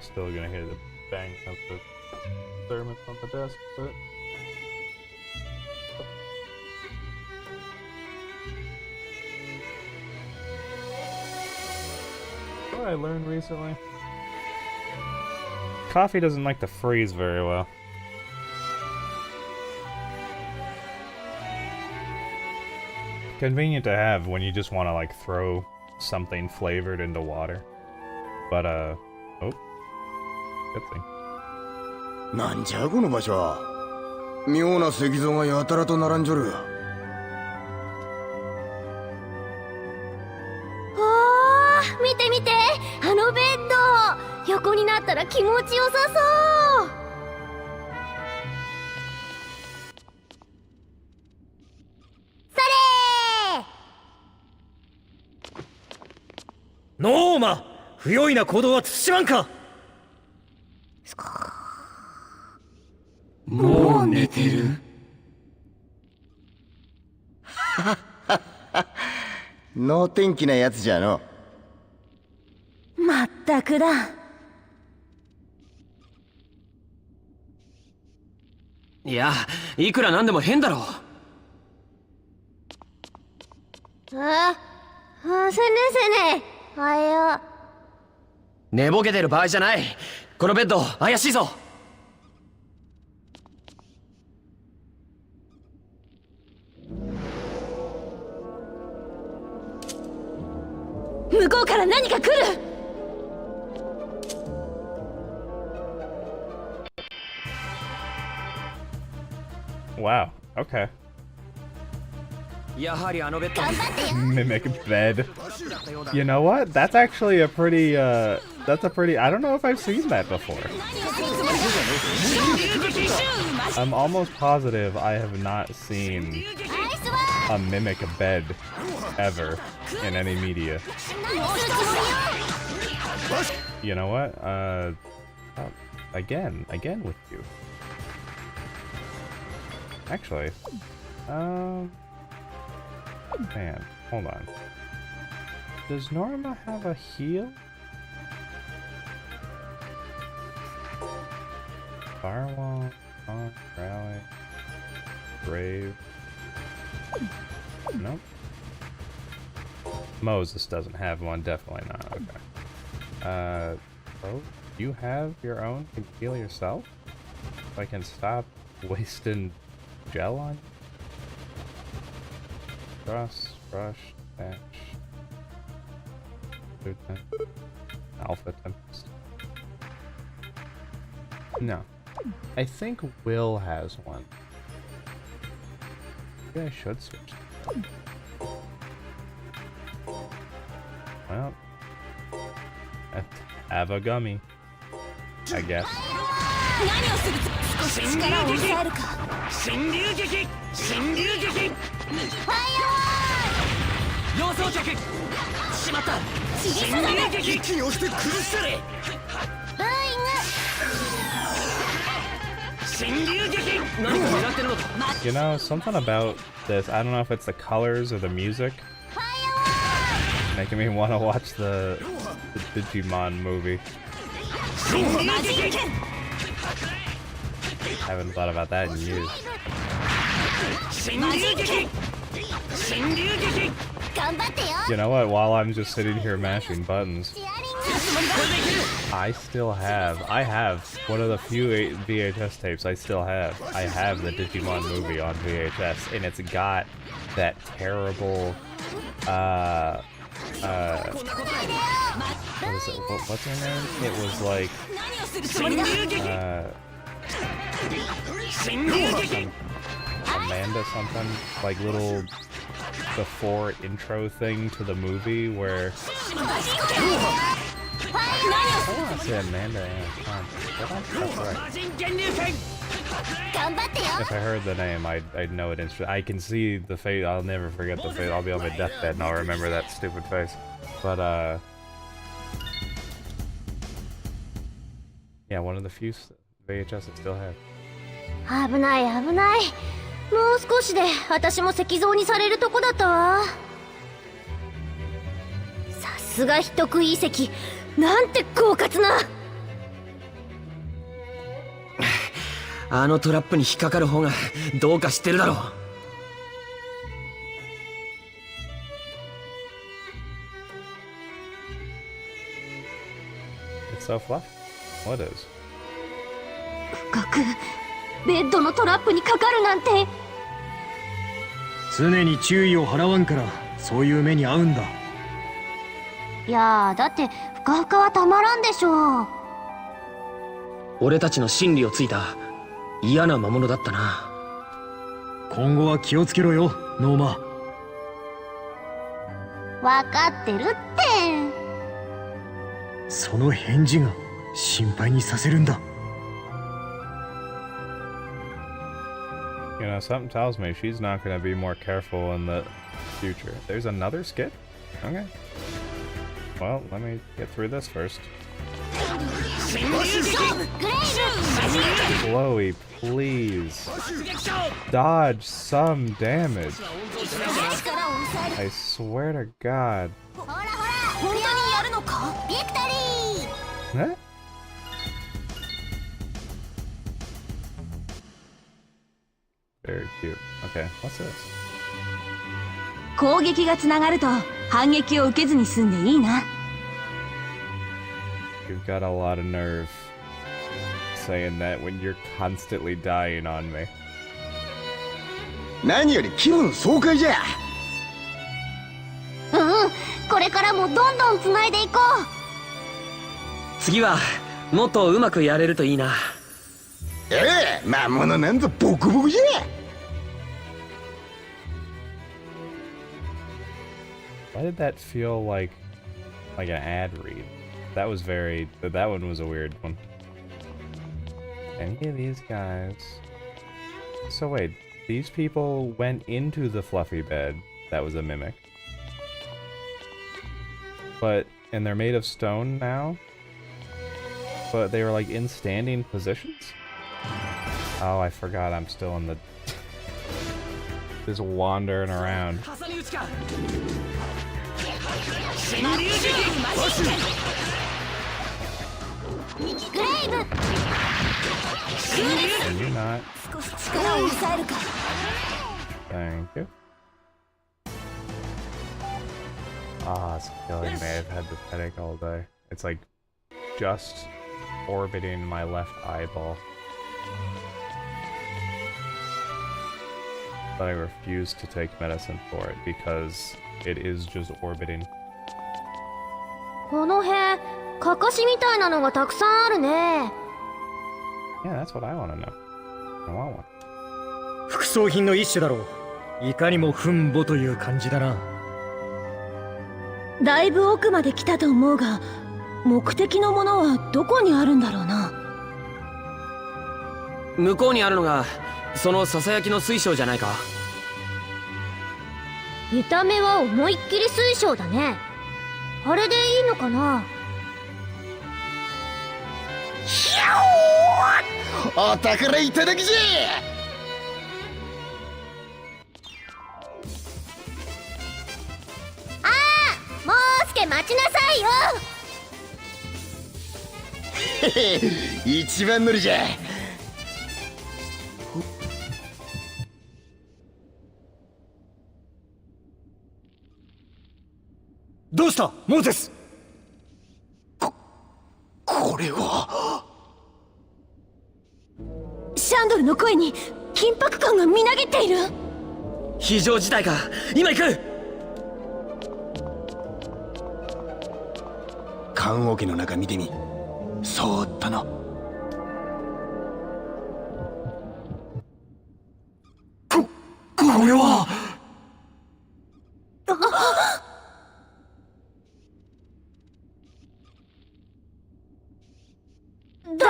Still gonna hear the bang of the thermos on the desk, but... what I learned recently? Coffee doesn't like to freeze very well. Convenient to have when you just want to like throw something flavored into water. But oh, good thing. なんじゃこの場所は。妙な石像がやたらと並んじょる。おー、見て見て、あのベッド。横になったら気持ちよさそう。それー。ノーマ、不用意な行動は慎まんか。もう寝てる。の天気なやつじゃの。まったくだ。いや、いくらなんでも変だろ。せねせね。はよ。寝ぼけてる場合じゃない。このベッド怪しいぞ。向こうから何か来る。Wow. Okay. やはりあのベッド。 Mimic bed. You know what? That's actually a pretty, that's a pretty, I don't know if I've seen that before. I'm almost positive I have not seen a mimic bed ever in any media. You know what? Again with you. Actually, man, hold on. Does Norma have a heal? Firewall, rally, brave. Nope. Moses doesn't have one, definitely not. Okay. Oh, you have your own? Can you heal yourself? If I can stop wasting gel on you? Cross, brush, dash. Alpha Tempest. No. I think Will has one. Maybe I should switch to them. Well, have a gummy, I guess. 少し力を抑えるか。神流撃、神流撃。ファイア様相客。しまった。神流撃。一気に押して崩したれ。ブーイング。神流撃。何か狙ってるのか。 You know, something about this, I don't know if it's the colors or the music, making me want to watch the Digimon movie. Haven't thought about that in years. 神流撃。神流撃。 頑張ってよ。 You know what, while I'm just sitting here mashing buttons, チアリング。 I have one of the few VHS tapes I still have. I have the Digimon movie on VHS, and it's got that terrible, what is it? What's her name? It was like, 神流撃。 Amanda something, like little before intro thing to the movie where I want to say Amanda and Tom, but that's right. 頑張ってよ。 If I heard the name, I'd know it instantly. I can see the face. I'll never forget the face. I'll be on my deathbed and I'll remember that stupid face. But yeah, one of the few VHS I still have. 危ない危ない。もう少しで私も石像にされるとこだったわ。さすが人食い遺跡。なんて狡猾な。あのトラップに引っかかる方がどうか知ってるだろう。so fluffy. What is? 深くベッドのトラップにかかるなんて。常に注意を払わんからそういう目に遭うんだ。いやー、だってふかふかはたまらんでしょう。俺たちの真理をついた嫌な魔物だったな。今後は気をつけろよ、ノーマ。わかってるって。その返事が心配にさせるんだ。You know, something tells me she's not going to be more careful in the future. There's another skit? Okay. Well, let me get through this first. Chloe, please. Dodge some damage. I swear to God. ほらほら、本当にやるのか？ビクトリー。 Huh? Very cute. Okay, what's this? 攻撃がつながると反撃を受けずに済んでいいな。You've got a lot of nerve saying that when you're constantly dying on me. 何より気分爽快じゃ。うん、これからもどんどん繋いでいこう。次はもっとうまくやれるといいな。ええ、魔物なんぞボコボコじゃ。Why did that feel like an ad read? That was very... That one was a weird one. Any of these guys... So wait, these people went into the fluffy bed that was a mimic. But... And they're made of stone now? But they were like in standing positions? Oh, I forgot I'm still in the... just wandering around. グレイブ。 Can you not? 少し力を抑えるか。 Thank you. Ah, it's killing me. I've had this headache all day. It's like just orbiting my left eyeball. But I refuse to take medicine for it because it is just orbiting. この辺、かかしみたいなのがたくさんあるね。Yeah, that's what I want to know. I want one. 副葬品の一種だろう。いかにも墳墓という感じだな。だいぶ奥まで来たと思うが、目的のものはどこにあるんだろうな。向こうにあるのがそのささやきの水晶じゃないか。見た目は思いっきり水晶だね。あれでいいのかな。ひゃおー、お宝いただきじゃ。ああ、もうすけ待ちなさいよ。へへ、一番乗りじゃ。どうしたモーゼス。これはシャンドルの声に緊迫感がみなぎっている。非常事態か。今行く。棺桶の中見てみ。そーっとな。これは誰なんだ。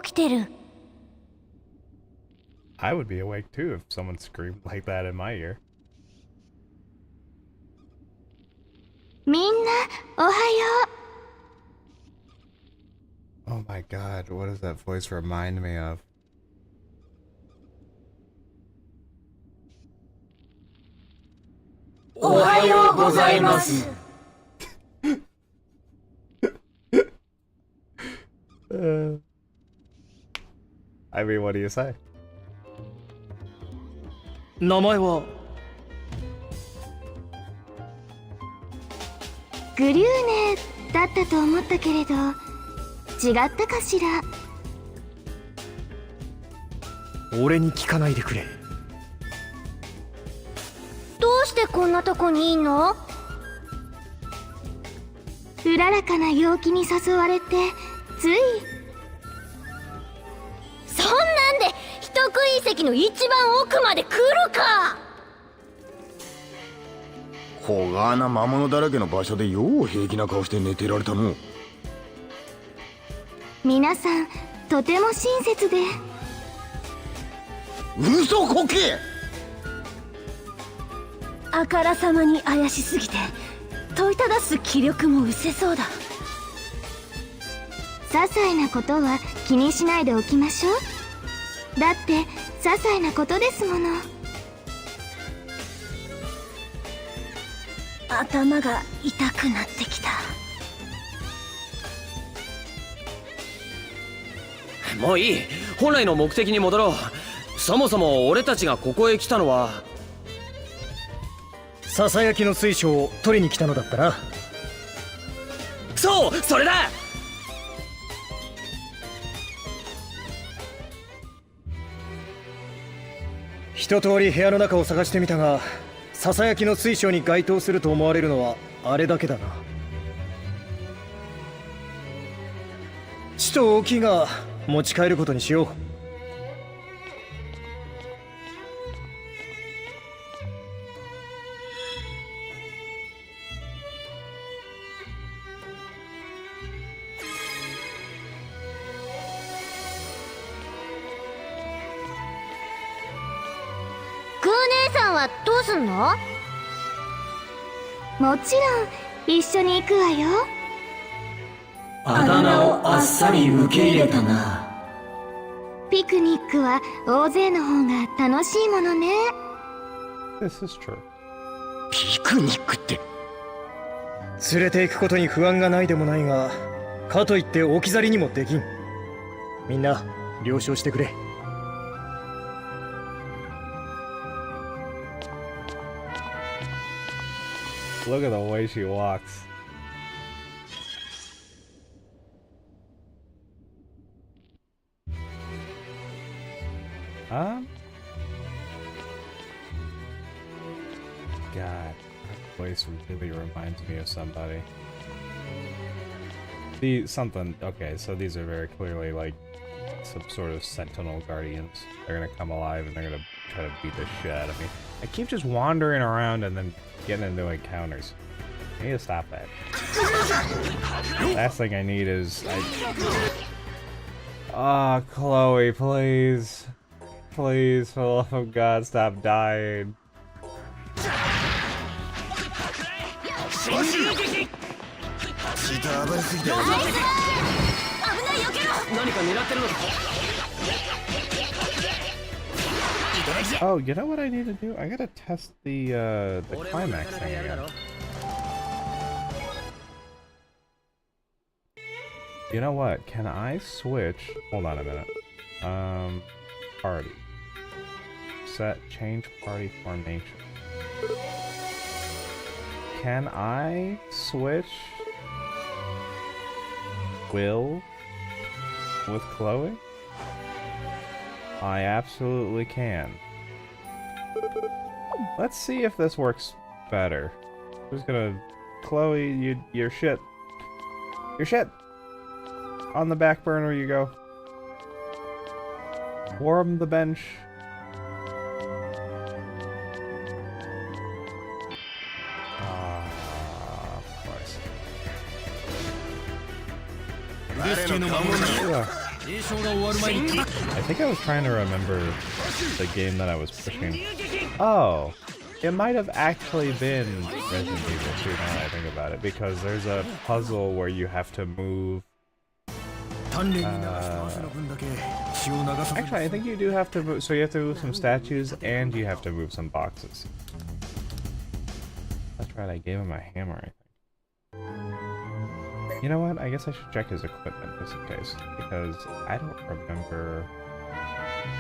起きてる。I would be awake too if someone screamed like that in my ear. みんなおはよう。 Oh my god, what does that voice remind me of? おはようございます。I mean, what do you say? 名前はグリューネだったと思ったけれど違ったかしら。俺に聞かないでくれ。どうしてこんなとこにいんの？うららかな陽気に誘われてつい。そんなんで人食い石の一番奥まで来るか。ほがーな魔物だらけの場所でよう平気な顔して寝てられたの。皆さんとても親切で。嘘こけ。あからさまに怪しすぎて問いただす気力も失せそうだ。些細なことは気にしないでおきましょう。だって些細なことですもの。頭が痛くなってきた。もういい。本来の目的に戻ろう。そもそも俺たちがここへ来たのはささやきの水晶を取りに来たのだったな。そう、それだ。一通り部屋の中を探してみたが、ささやきの水晶に該当すると思われるのはあれだけだな。地と大きが持ち帰ることにしよう。グー姉さんはどうすんの？もちろん一緒に行くわよ。あだ名をあっさり受け入れたな。ピクニックは大勢の方が楽しいものね。 This is true. ピクニックって連れて行くことに不安がないでもないが、かといって置き去りにもできん。みんな了承してくれ。Look at the way she walks. God, that voice really reminds me of somebody. Okay, so these are very clearly like some sort of sentinel guardians. They're gonna come alive and they're gonna try to beat the shit out of me. I keep just wandering around and then getting into encounters. I need to stop that. Last thing I need is Ah, Chloe, please. Please, for the love of God, stop dying. 何か狙ってるのか。 Oh, you know what I need to do? I gotta test the climax thing again. You know what? Can I switch? Hold on a minute. Party. Set, change party formation. Can I switch Will with Chloe? I absolutely can. Let's see if this works better. Who's gonna... Chloe, you're shit. You're shit! On the back burner you go. Warm the bench. Of course. Yeah. I think I was trying to remember the game that I was pushing. Oh, it might have actually been Resident Evil 2 now that I think about it, because there's a puzzle where you have to move. Actually, I think you do have to move, so you have to move some statues and you have to move some boxes. That's right, I gave him a hammer, I think. You know what? I guess I should check his equipment just in case, because I don't remember...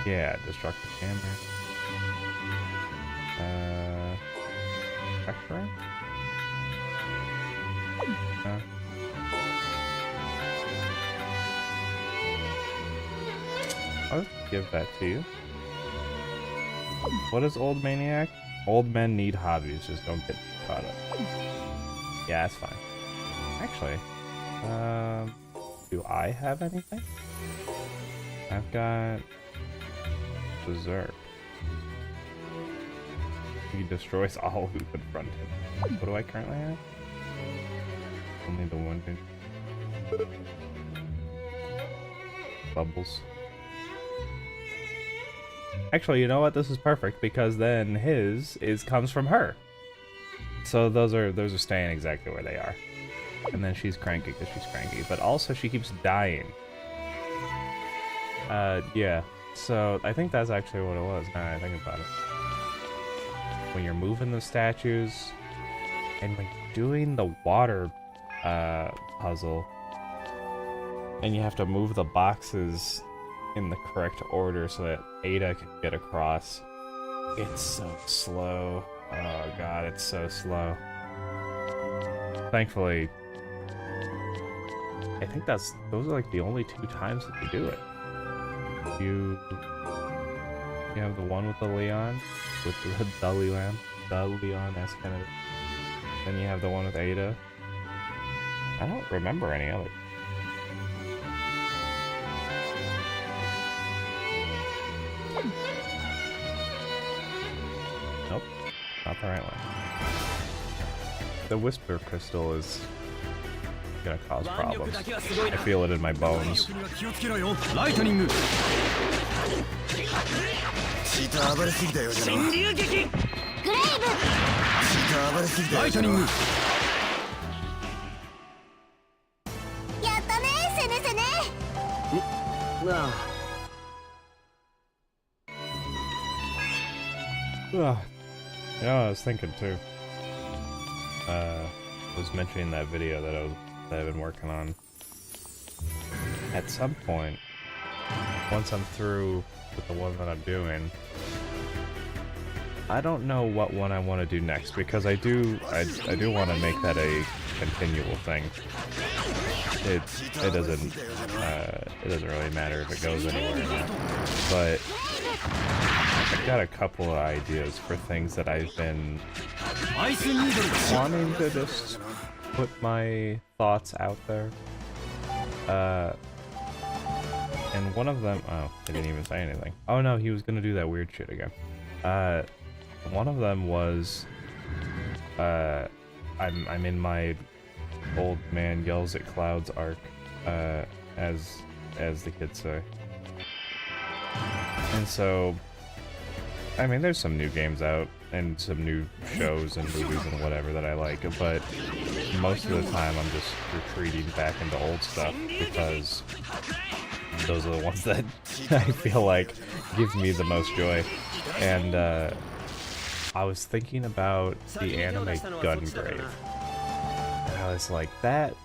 Yeah, destructive hammer. Spectrum? I'll give that to you. What is Old Maniac? Old men need hobbies, just don't get caught up. Yeah, that's fine. Actually, do I have anything? I've got Berserk. He destroys all who confront him. What do I currently have? Only the one thing. Bubbles. Actually, you know what? This is perfect because then his comes from her. So those are staying exactly where they are. And then she's cranky because she's cranky, but also she keeps dying. Yeah. So I think that's actually what it was. Now that I think about it. When you're moving the statues, and when you're doing the water puzzle, and you have to move the boxes in the correct order so that Ada can get across. It's so slow. Oh god, it's so slow. Thankfully, I think those are like the only 2 times that you do it. You have the one with the Leon, with the Leon as kind of. Then you have the one with Ada. I don't remember any other. Nope, not the right one. The Whisper Crystal is gonna cause problems. I feel it in my bones. Ugh. You know, I was thinking too. I was mentioning that video that I've been working on. At some point, once I'm through with the one that I'm doing, I don't know what one I want to do next because I do want to make that a continual thing. It doesn't really matter if it goes anywhere or not, but I've got a couple of ideas for things that I've been wanting to just put my thoughts out there. And one of them, oh, he didn't even say anything. Oh no, he was gonna do that weird shit again. One of them was, I'm in my old man yells at clouds arc, as the kids say. And so, I mean, there's some new games out and some new shows and movies and whatever that I like, but most of the time I'm just retreating back into old stuff because those are the ones that I feel like give me the most joy. And I was thinking about the anime Gungrave. And I was like, that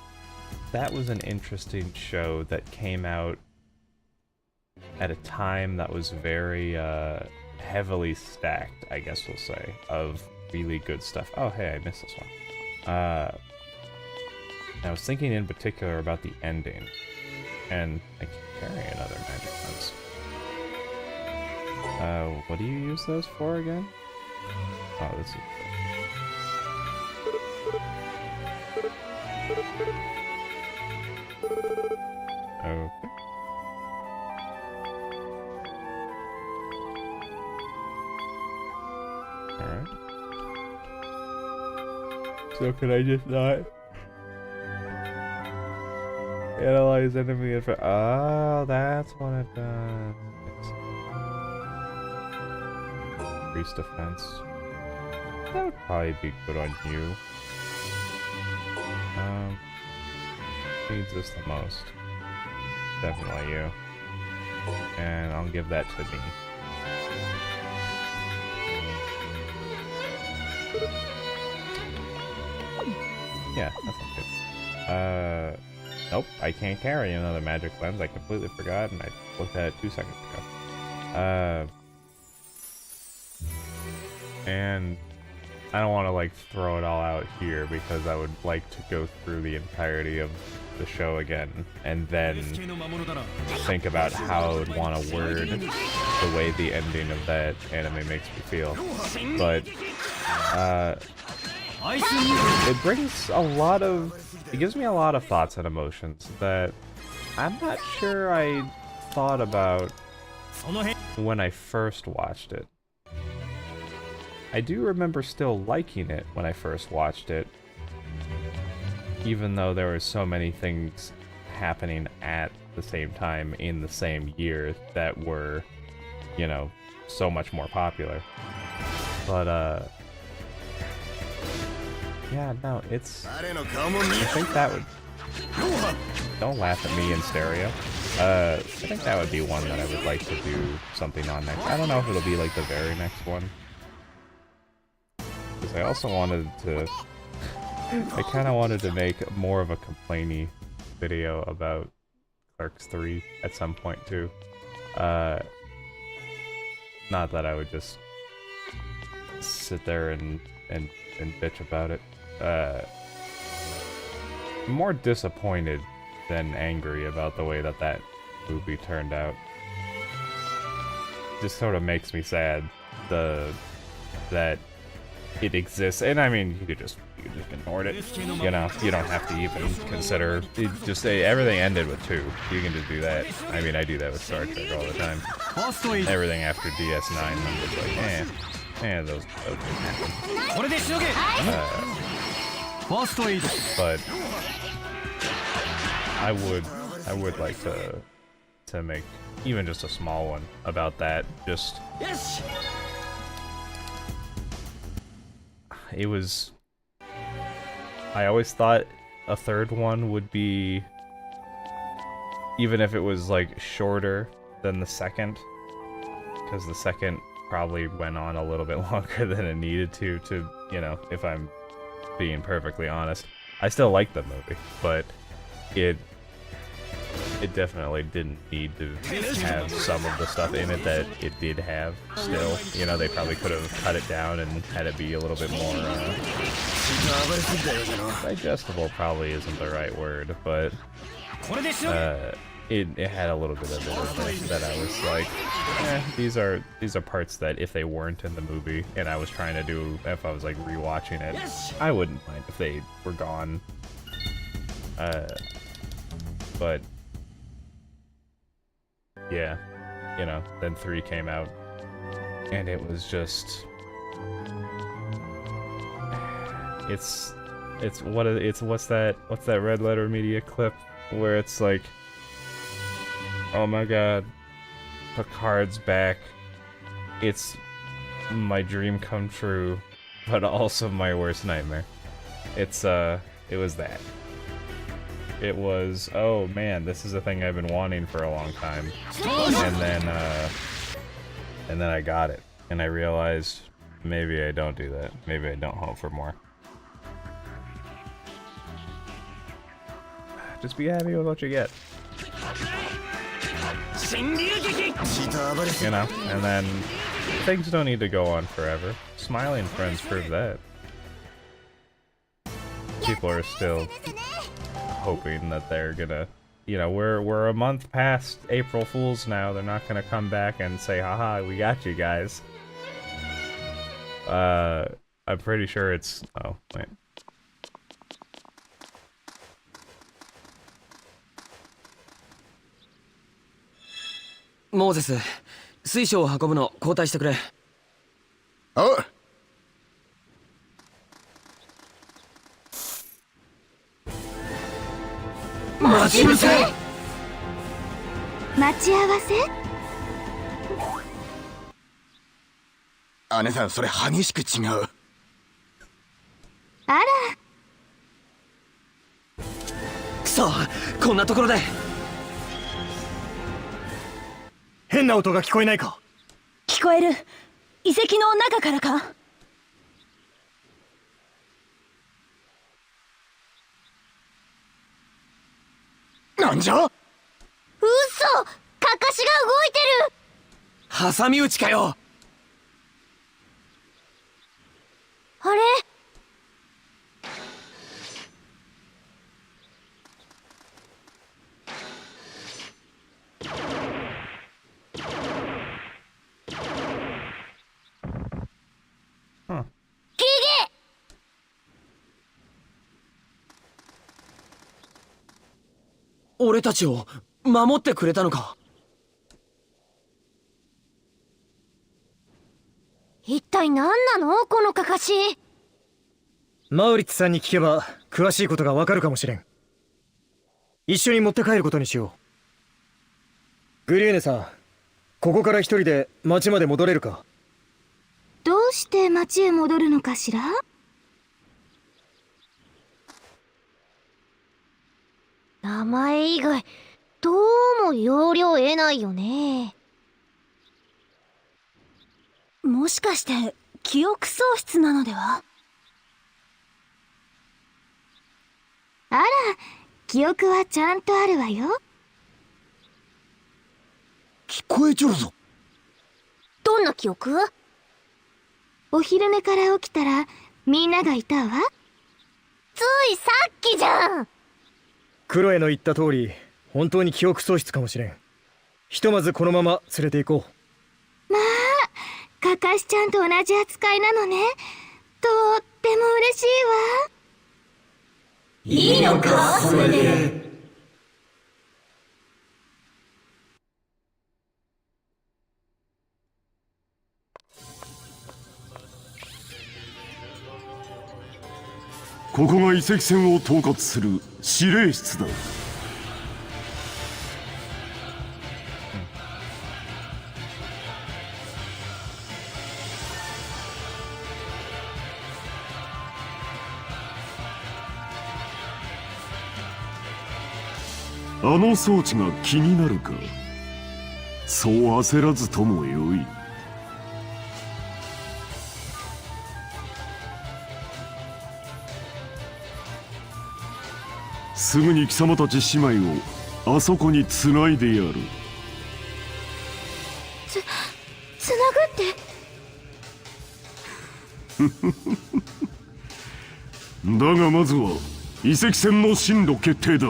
was an interesting show that came out at a time that was very heavily stacked, I guess we'll say, of really good stuff. Oh hey, I missed this one. I was thinking in particular about the ending, and I can carry another magic lens. What do you use those for again? Oh, this is okay. Alright. So can I just not analyze enemy info? Oh, that's what it does. Increase defense. That would probably be good on you. Needs this the most. Definitely you. And I'll give that to me. Yeah, that's not good. Nope, I can't carry another magic lens. I completely forgot, and I looked at it 2 seconds ago. And I don't want to like throw it all out here because I would like to go through the entirety of the show again and then think about how I would want to word the way the ending of that anime makes me feel. But it brings a lot of, it gives me a lot of thoughts and emotions that I'm not sure I thought about when I first watched it. I do remember still liking it when I first watched it, even though there were so many things happening at the same time in the same year that were, you know, so much more popular. But, yeah, no, it's... I think that would... Don't laugh at me in stereo. I think that would be one that I would like to do something on next. I don't know if it'll be like the very next one. Because I also wanted to... I kind of wanted to make more of a complainy video about Clerks 3 at some point too. Not that I would just sit there and bitch about it. I'm more disappointed than angry about the way that that movie turned out. Just sort of makes me sad that it exists, and I mean, you could just ignore it. You know, you don't have to even consider it. Just say everything ended with 2. You can just do that. I mean, I do that with Star Trek all the time. Everything after DS9, I'm just like, those didn't happen. But I would like to make even just a small one about that. Just it was. I always thought a third one would be, even if it was like shorter than the second, because the second probably went on a little bit longer than it needed to, you know, if I'm being perfectly honest. I still like the movie, but it definitely didn't need to have some of the stuff in it that it did have still. You know, they probably could have cut it down and had it be a little bit more, digestible probably isn't the right word, but, it had a little bit of it that I was like, these are parts that if they weren't in the movie and I was trying to do, if I was like rewatching it, I wouldn't mind if they were gone. But yeah, you know, then 3 came out and it was just, what's that Red Letter Media clip where it's like, oh my god, Picard's back, it's my dream come true, but also my worst nightmare. It was that. It was, oh man, this is a thing I've been wanting for a long time. And then I got it. And I realized, maybe I don't do that. Maybe I don't hope for more. Just be happy with what you get. You know, and then things don't need to go on forever. Smiling Friends prove that. People are still hoping that they're gonna, you know, we're a month past April Fools now. They're not gonna come back and say, haha, we got you guys. I'm pretty sure it's, oh, wait. Moses, 水晶を運ぶの交代してくれ。あ、待ち伏せ、待ち合わせ。姉さん、それ激しく違う。あら、くそ、こんなところで。変な音が聞こえないか？聞こえる。遺跡の中からか？なんじゃ？嘘、カカシが動いてる。挟み撃ちかよ。あれ、Huh. ギギ、俺たちを守ってくれたのか。一体何なのこのかかし。マウリッツさんに聞けば詳しいことがわかるかもしれん。一緒に持って帰ることにしよう。グリューネさん、ここから一人で町まで戻れるか？どうして町へ戻るのかしら？名前以外どうも要領得ないよね。もしかして記憶喪失なのでは？あら、記憶はちゃんとあるわよ。聞こえちょるぞ。どんな記憶？お昼寝から起きたらみんながいたわ。ついさっきじゃん。クロエの言った通り、本当に記憶喪失かもしれん。ひとまずこのまま連れて行こう。まあ、かかしちゃんと同じ扱いなのね。とっても嬉しいわ。いいのか、それで。ここが遺跡船を統括する司令室だ。あの装置が気になるか？そう焦らずともよい。すぐに貴様たち姉妹をあそこにつないでやる。つなぐって。だがまずは遺跡船の進路決定だ。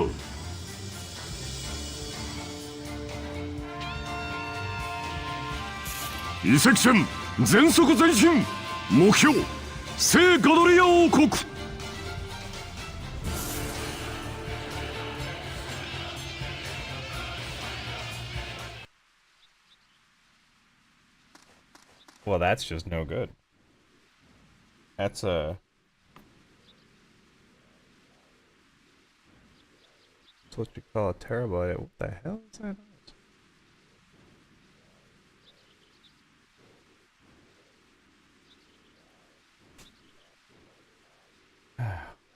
遺跡船全速前進。目標聖ガドリア王国。Well, that's just no good. That's what you call a terabyte. What the hell is that?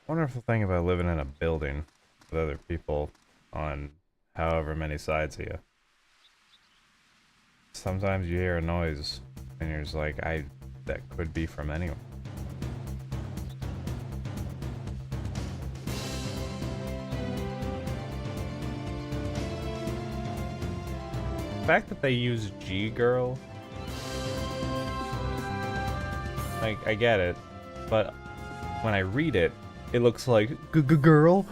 Wonderful thing about living in a building with other people on however many sides of you. Sometimes you hear a noise and you're just like, that could be from anyone. The fact that they use G-Girl, like, I get it, but when I read it, it looks like girl.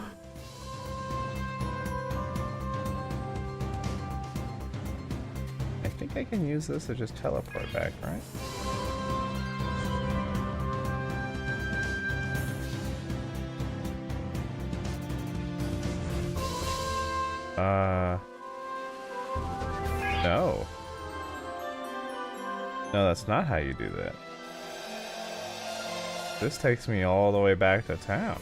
I think I can use this to just teleport back, right? No. No, that's not how you do that. This takes me all the way back to town.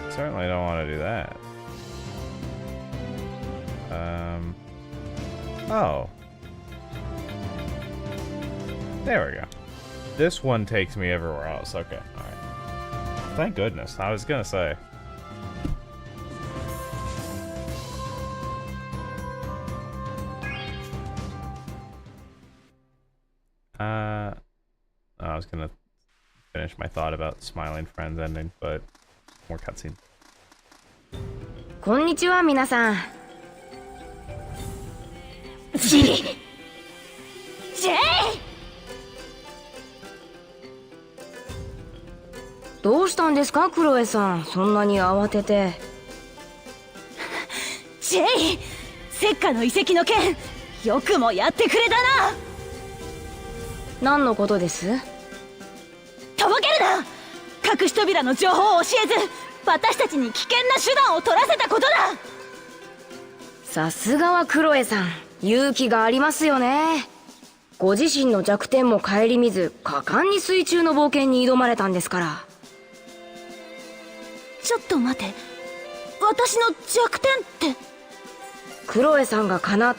Certainly don't want to do that. Oh. There we go. This one takes me everywhere else. Okay, alright. Thank goodness. I was gonna say. I was gonna finish my thought about Smiling Friends ending, but more cutscene. こんにちは、皆さん。ジェイ、したんですか、クロエさん。そんなに慌てて。ジェイ、石化の遺跡の件よくもやってくれたな。何のことです？とぼけるな。隠し扉の情報を教えず私たちに危険な手段を取らせたことだ。さすがはクロエさん、勇気がありますよね。ご自身の弱点も顧みず果敢に水中の冒険に挑まれたんですから。ちょっと待て、私の弱点って。クロエさんがかな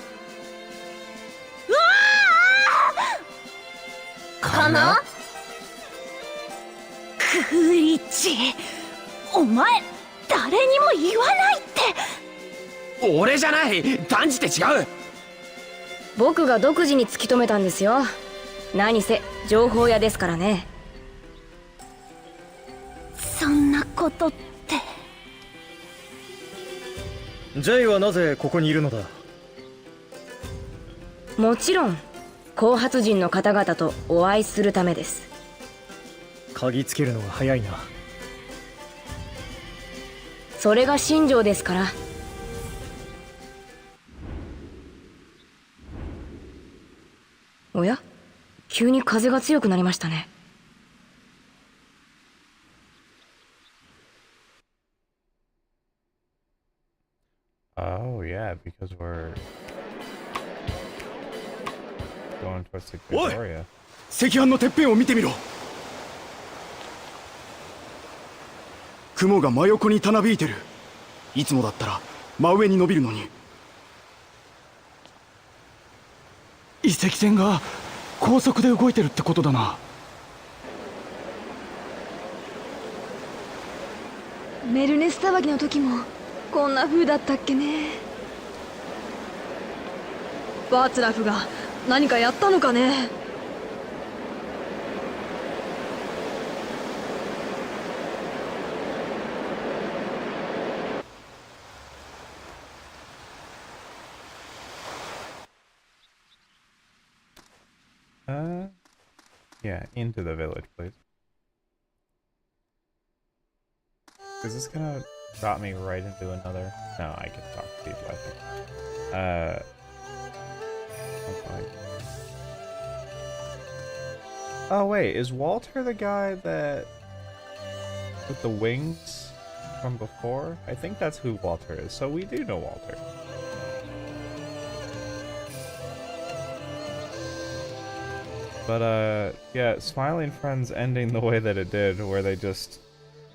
クリッチ、お前誰にも言わないって。俺じゃない、断じて違う。僕が独自に突き止めたんですよ。何せ情報屋ですからね。そんなことって。ジェイはなぜここにいるのだ？もちろん後発人の方々とお会いするためです。嗅ぎつけるのが早いな。それが信条ですから。おや、急に風が強くなりましたね。Oh yeah, because we're going towards the おい、 Gloria. 赤飯のてっぺんを見てみろ。雲が真横にたなびいてる。いつもだったら真上に伸びるのに。遺跡船が高速で動いてるってことだな。メルネス騒ぎの時もこんな風だったっけね。バーツラフが何かやったのかね。Yeah, into the village, please. Is this gonna drop me right into another? No, I can talk to people, I think. Okay. Oh wait, is Walter the guy that with the wings from before? I think that's who Walter is, so we do know Walter. But yeah, Smiling Friends ending the way that it did, where they just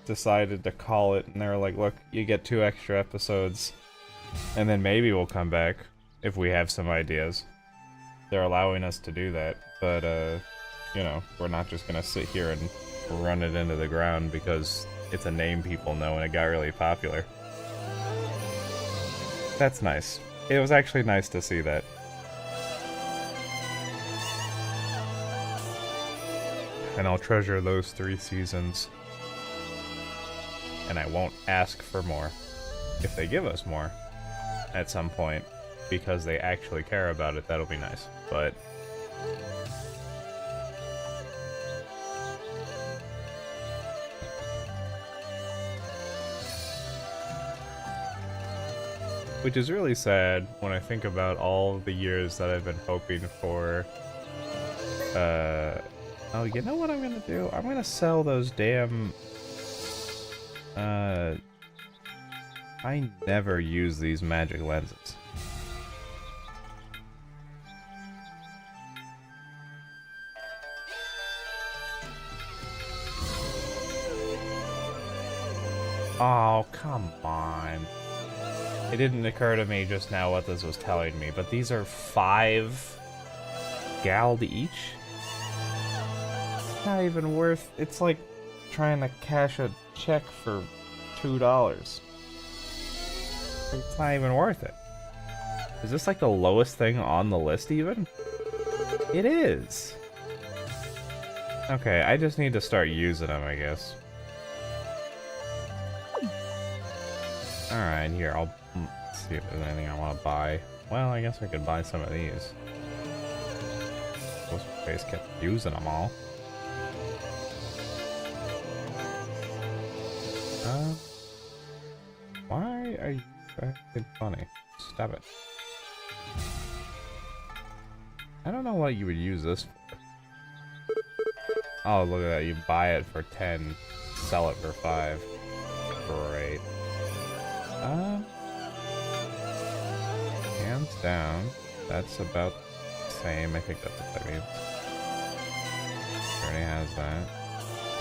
decided to call it, and they were like, look, you get 2 extra episodes, and then maybe we'll come back if we have some ideas. They're allowing us to do that, but you know, we're not just gonna sit here and run it into the ground because it's a name people know and it got really popular. That's nice. It was actually nice to see that. And I'll treasure those 3 seasons. And I won't ask for more. If they give us more at some point, because they actually care about it, that'll be nice. But which is really sad when I think about all the years that I've been hoping for. Oh, you know what I'm gonna do? I'm gonna sell those damn. I never use these magic lenses. Oh, come on. It didn't occur to me just now what this was telling me, but these are 5 gald each? It's not even worth... It's like trying to cash a check for $2. It's not even worth it. Is this like the lowest thing on the list even? It is. Okay, I just need to start using them, I guess. Alright, here, I'll see if there's anything I want to buy. Well, I guess I could buy some of these. Face kept using them all. Why are you acting funny? Stop it. I don't know what you would use this for. Oh, look at that. You buy it for 10, sell it for 5. Great. Hands down. That's about the same. I think that's what that means. Already has that.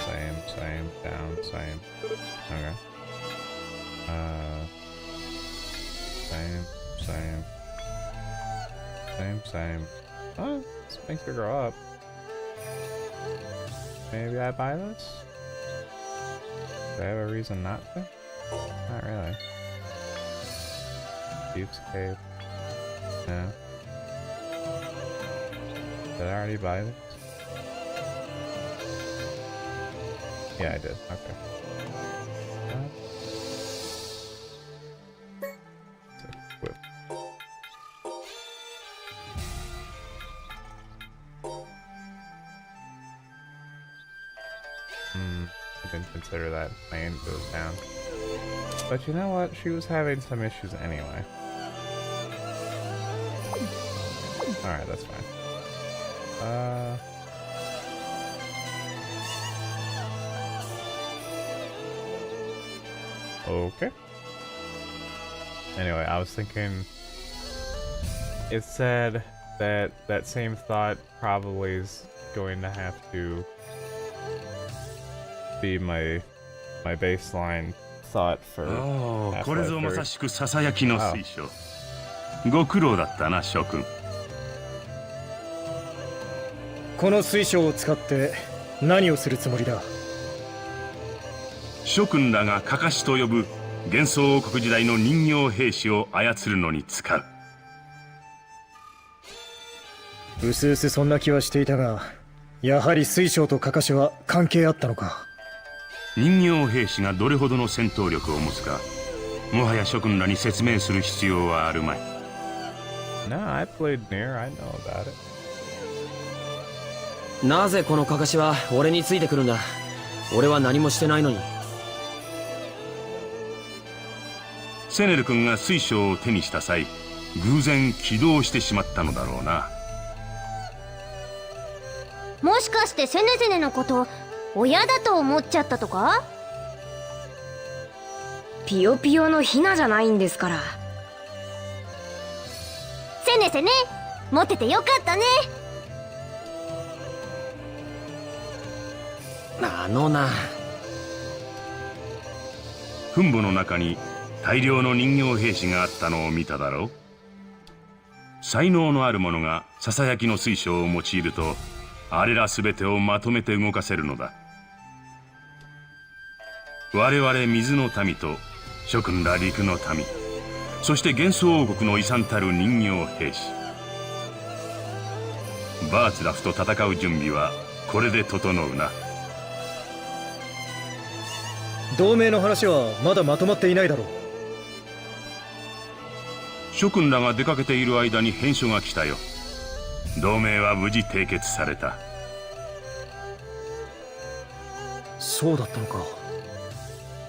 Same, down, same. Okay. Same. Oh, this makes her grow up. Maybe I buy this? Do I have a reason not to? Not really. Duke's Cape. No. Did I already buy this? Yeah, I did. Okay. Whip. I didn't consider that. My end goes down. But you know what? She was having some issues anyway. Alright, that's fine. Okay. Anyway, I was thinking... It said that that same thought probably is going to have to be my baseline thought for これぞまさしくささやきの水晶。ご苦労だったな、諸君。この水晶を使って何をするつもりだ？諸君らがかかしと呼ぶ幻想王国時代の人形兵士を操るのに使う。うすうすそんな気はしていたが、やはり水晶とかかしは関係あったのか。人形兵士がどれほどの戦闘力を持つか、もはや諸君らに説明する必要はあるまい。No, I played near. I know about it. なぜこのカカシは俺についてくるんだ。俺は何もしてないのに。セネル君が水晶を手にした際、偶然起動してしまったのだろうな。もしかしてセネセネのこと親だと思っちゃったとか？ピヨピヨのヒナじゃないんですから。セネセネ持っててよかったね。あのな。墳墓の中に大量の人形兵士があったのを見ただろう。才能のある者がささやきの水晶を用いると、あれら全てをまとめて動かせるのだ。我々水の民と諸君ら陸の民、そして幻想王国の遺産たる人形兵士。バーツラフと戦う準備はこれで整うな。同盟の話はまだまとまっていないだろう。諸君らが出かけている間に返書が来たよ。同盟は無事締結された。そうだったのか。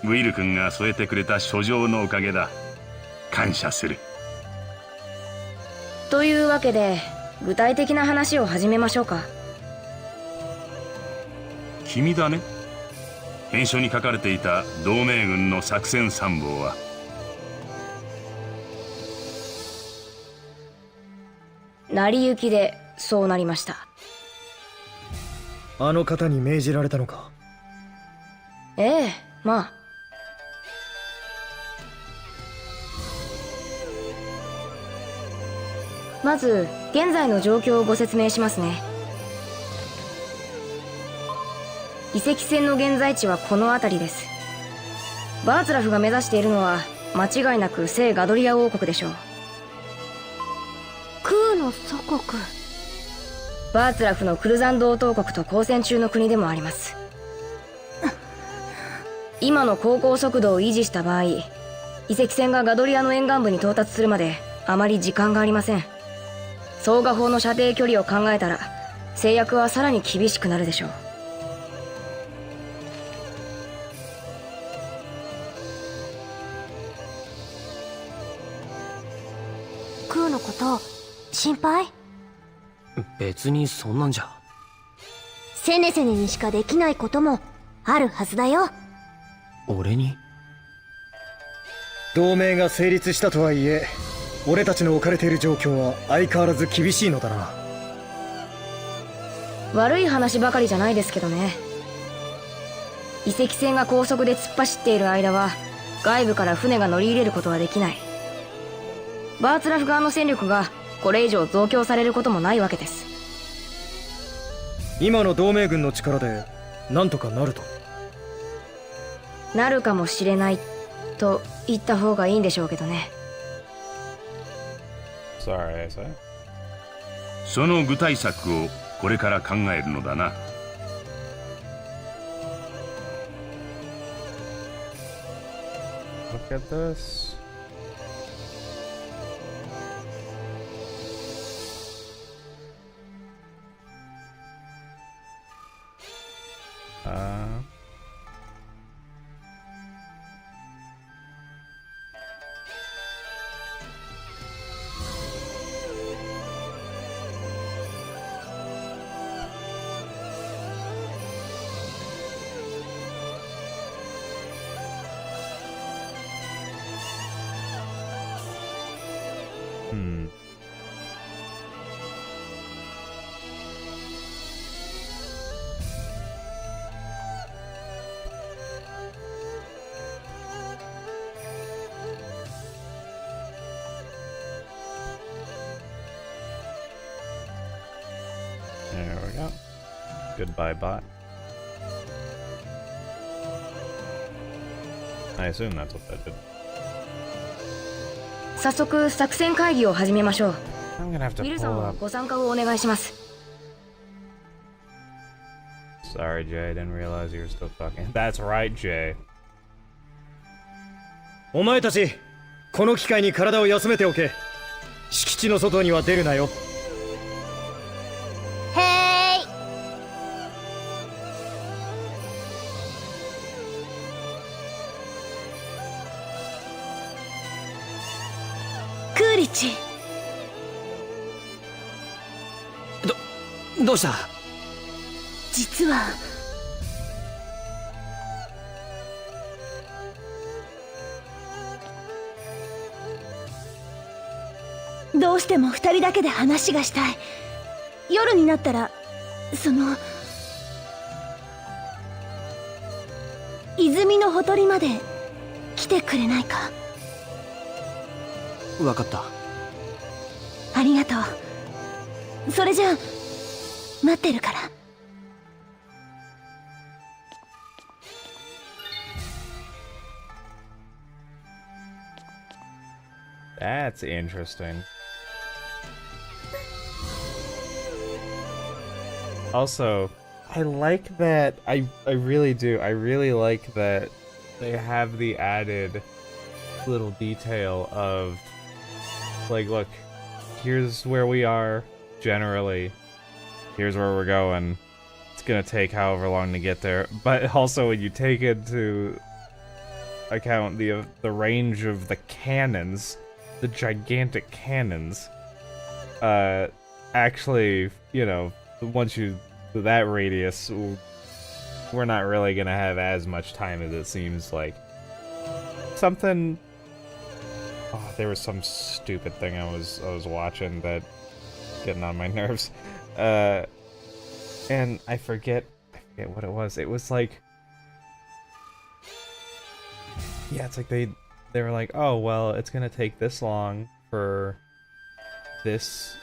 ウィル君が添えてくれた書状のおかげだ。感謝する。というわけで具体的な話を始めましょうか。君だね。返書に書かれていた同盟軍の作戦参謀は。成り行きでそうなりました。あの方に命じられたのか。ええ、まあ。まず現在の状況をご説明しますね。遺跡戦の現在地はこの辺りです。バーツラフが目指しているのは間違いなく聖ガドリア王国でしょう。空の祖国。バーツラフのクルザンド王国と交戦中の国でもあります。今の航行速度を維持した場合、遺跡船がガドリアの沿岸部に到達するまであまり時間がありません。双画砲の射程距離を考えたら制約はさらに厳しくなるでしょう。心配？別にそんなんじゃ。セネセネにしかできないこともあるはずだよ。俺に？同盟が成立したとはいえ、俺たちの置かれている状況は相変わらず厳しいのだな。悪い話ばかりじゃないですけどね。遺跡船が高速で突っ走っている間は外部から船が乗り入れることはできない。バーツラフ側の戦力がこれ以上増強されることもないわけです。今の同盟軍の力でなんとかなると？なるかもしれないと言った方がいいんでしょうけどね。Sorry, I say. その具体策をこれから考えるのだな。Look at this. There we go. Goodbye, bot. I assume that's what that did. 早速作戦会議を始めましょう。 I'm gonna have ウ to ィルさん pull は up. ご参加をお願いします。 Sorry, Jay. I didn't realize you were still talking. That's right, Jay. お前たち、この機会に体を休めておけ。敷地の外には出るなよ。へーい。クーリッチ、どうした？実はどうしても二人だけで話がしたい。夜になったら泉のほとりまで来てくれないか？わかった。ありがとう。それじゃあ待ってるから。That's interesting. Also, I like that. I really do. I really like that they have the added little detail of, like, look, here's where we are generally. Here's where we're going. It's gonna take however long to get there. But also, when you take into account the range of the cannons, the gigantic cannons, actually, you know, once you that radius, we're not really gonna have as much time as it seems like. Something. Oh, there was some stupid thing I was watching that getting on my nerves, and I forget what it was. It was like, yeah, it's like they were like, oh well, it's gonna take this long for this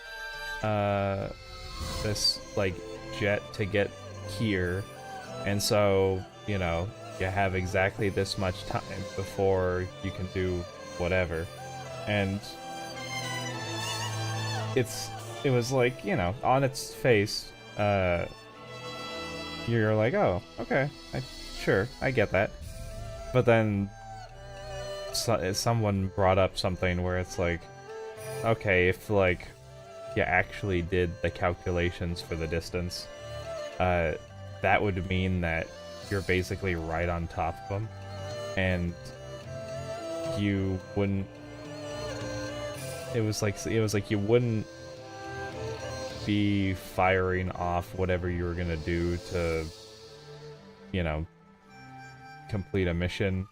this like jet to get here, and so, you know, you have exactly this much time before you can do whatever. And it was like, you know, on its face, you're like, oh, okay, sure, I get that. But then someone brought up something where it's like, okay, if like you actually did the calculations for the distance, that would mean that you're basically right on top of them, and you wouldn't. It was like you wouldn't be firing off whatever you were gonna do to, you know, complete a mission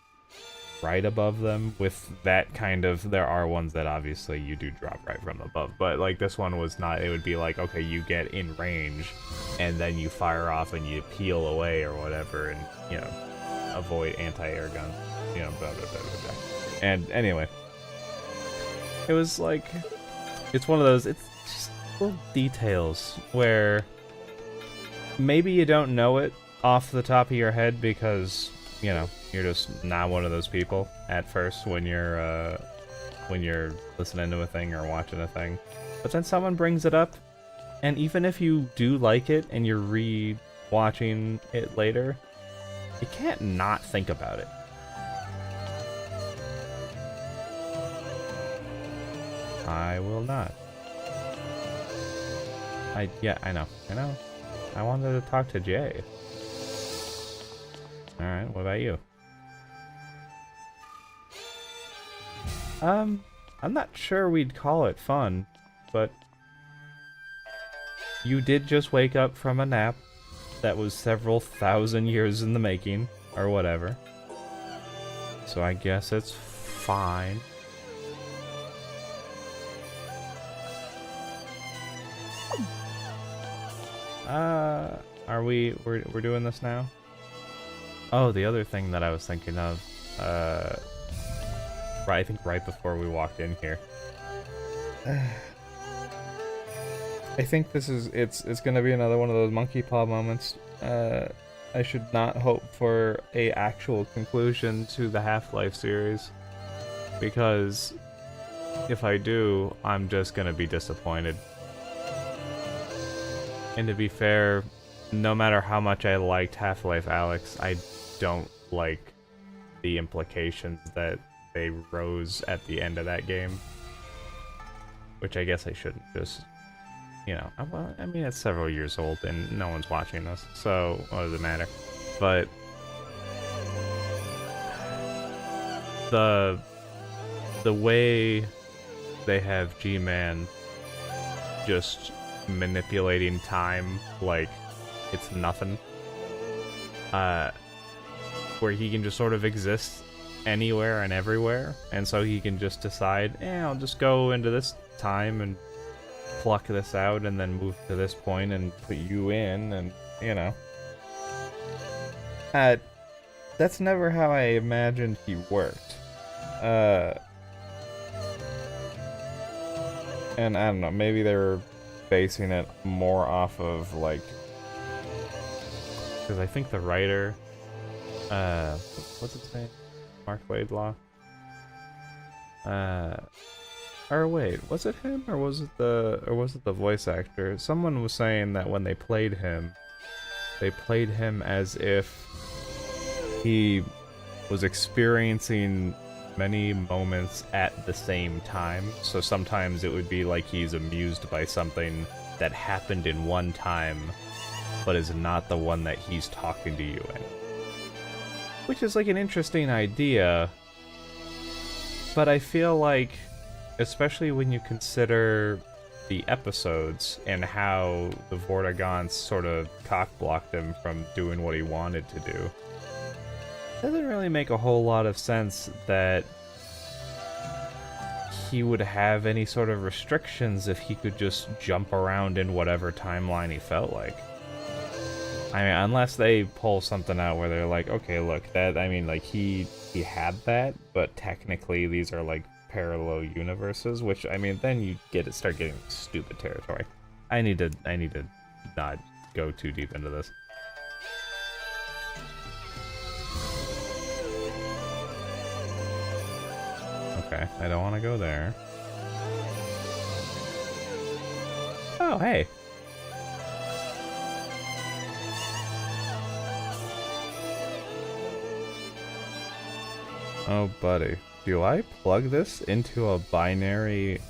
right above them with that kind of... There are ones that obviously you do drop right from above, but like this one was not. It would be like, okay, you get in range and then you fire off and you peel away or whatever, and, you know, avoid anti-air guns, you know, blah, blah, blah, blah, blah. And anyway, it was like, it's one of those, it's just little details where maybe you don't know it off the top of your head because, you know, you're just not one of those people at first when you're listening to a thing or watching a thing. But then someone brings it up, and even if you do like it and you're re-watching it later, you can't not think about it. I will not. Yeah, I know. I wanted to talk to Jay. Alright, what about you? I'm not sure we'd call it fun, but you did just wake up from a nap that was several thousand years in the making, or whatever. So I guess it's fine. We're doing this now? Oh, the other thing that I was thinking of, I think right before we walked in here. I think this is, it's gonna be another one of those monkey paw moments. I should not hope for a actual conclusion to the Half-Life series, because if I do, I'm just gonna be disappointed. And to be fair, no matter how much I liked Half-Life Alyx, I don't like the implications that they rose at the end of that game. Which I guess I shouldn't just, you know, well, I mean, it's several years old and no one's watching this, so what does it matter? But the way they have G-Man just manipulating time like it's nothing, where he can just sort of exist anywhere and everywhere, and so he can just decide, I'll just go into this time and pluck this out and then move to this point and put you in, and, you know. That's never how I imagined he worked. And I don't know, maybe they were basing it more off of, like, because I think the writer, what's his name? Mark Laidlaw? Or wait, was it him, or was it the voice actor? Someone was saying that when they played him as if he was experiencing many moments at the same time. So sometimes it would be like he's amused by something that happened in one time, but is not the one that he's talking to you in. Which is like an interesting idea, but I feel like, especially when you consider the episodes and how the Vortigaunt's sort of cock-blocked him from doing what he wanted to do, it doesn't really make a whole lot of sense that he would have any sort of restrictions if he could just jump around in whatever timeline he felt like. I mean, unless they pull something out where they're like, okay, look, that, I mean, like, he had that, but technically these are, like, parallel universes, which, I mean, then you start getting stupid territory. I need to not go too deep into this. Okay, I don't want to go there. Oh, hey. Oh, buddy. Do I plug this into a binary?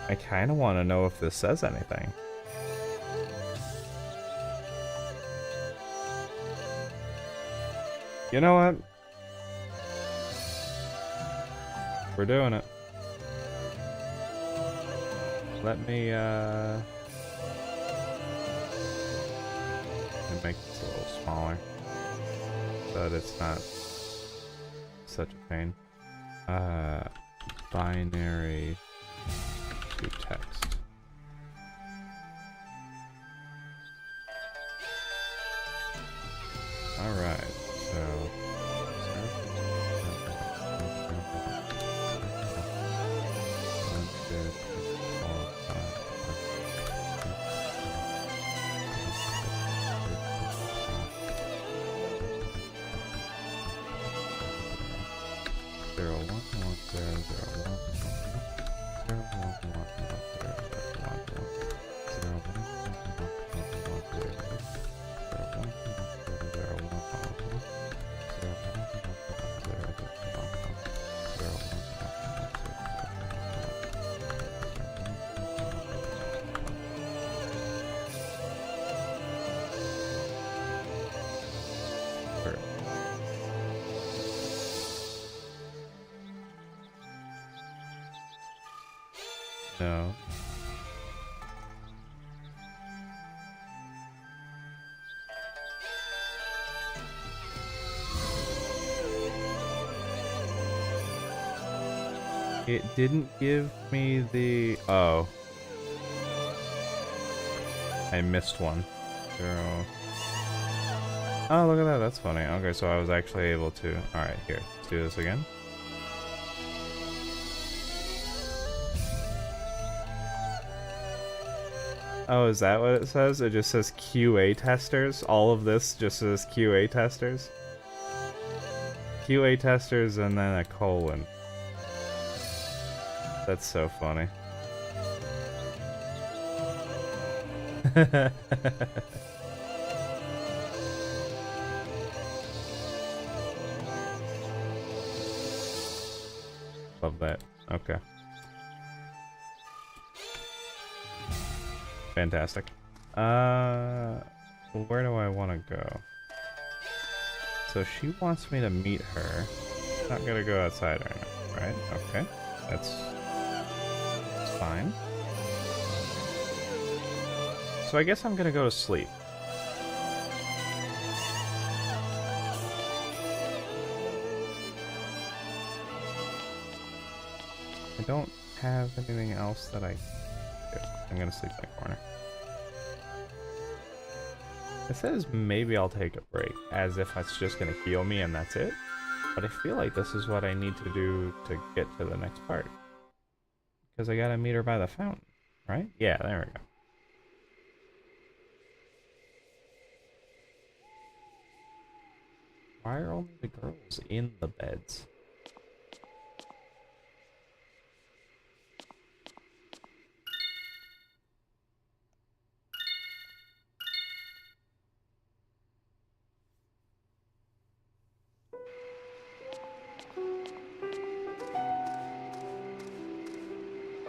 I kind of want to know if this says anything. You know what? We're doing it. let me make this a little smaller so that it's not such a pain. Binary to text. Alright, so no. It didn't give me the... Oh. I missed one. 0. Oh, look at that. That's funny. Okay, so I was actually able to... Alright, here. Let's do this again. Oh, is that what it says? It just says QA testers? All of this just says QA testers? QA testers and then a colon. That's so funny. Love that. Okay. Fantastic. Where do I want to go? So she wants me to meet her. Not gonna go outside right now, right? Okay. That's fine. So I guess I'm gonna go to sleep. I don't have anything else that I... I'm gonna sleep in the corner. It says maybe I'll take a break, as if it's just gonna heal me and that's it. But I feel like this is what I need to do to get to the next part. Because I gotta meet her by the fountain, right? Yeah, there we go. Why are only the girls in the beds?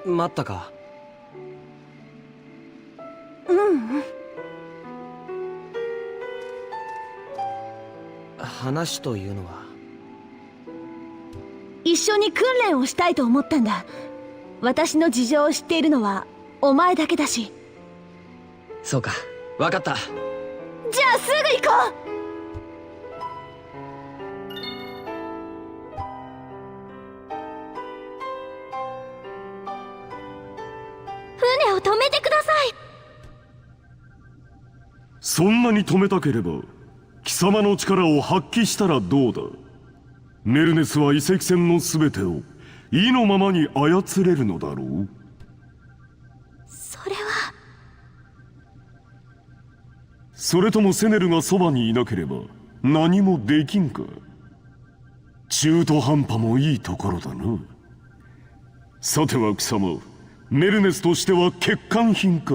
待ったか？話というのは一緒に訓練をしたいと思ったんだ。私の事情を知っているのはお前だけだし。そうか、わかった。じゃあすぐ行こう。船を止めてください。そんなに止めたければ貴様の力を発揮したらどうだ。メルネスは遺跡船の全てを意のままに操れるのだろう。それは。それともセネルがそばにいなければ何もできんか。中途半端もいいところだな。さては貴様、メルネスとしては欠陥品か。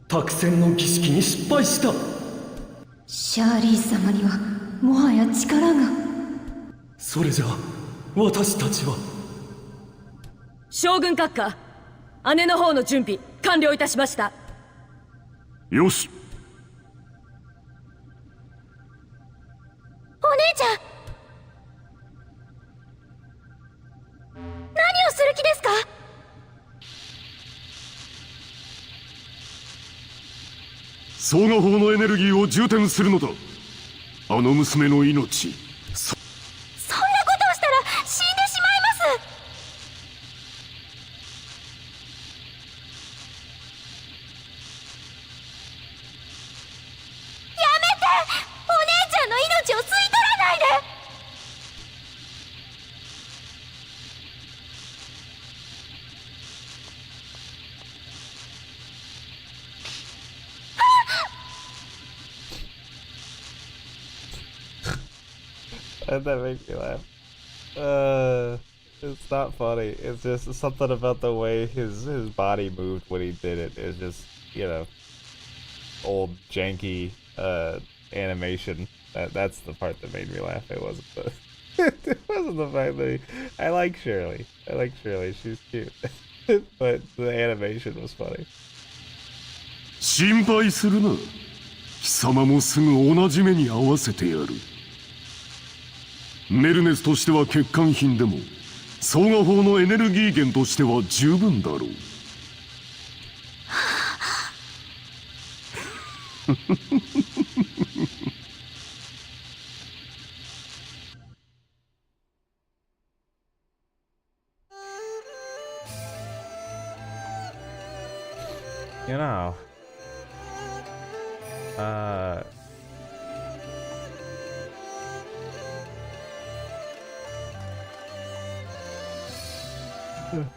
託戦の儀式に失敗した。シャーリー様にはもはや力が。それじゃあ私たちは。将軍閣下、姉の方の準備完了いたしました。よし。お姉ちゃん、相画法のエネルギーを充填するのだ。あの娘の命。そんなことをしたら死んでしまいます。やめて、お姉ちゃんの命を吸い取らないで。That makes me laugh. It's not funny. It's just something about the way his body moved when he did it. It's just, you know, old janky animation. That's the part that made me laugh. It wasn't the it wasn't the fact that I like Shirley. I like Shirley. She's cute. But the animation was funny. 心配するな。貴様もすぐ同じ目に合わせてやる。メルネスとしては欠陥品でも相画法のエネルギー源としては十分だろう。You know,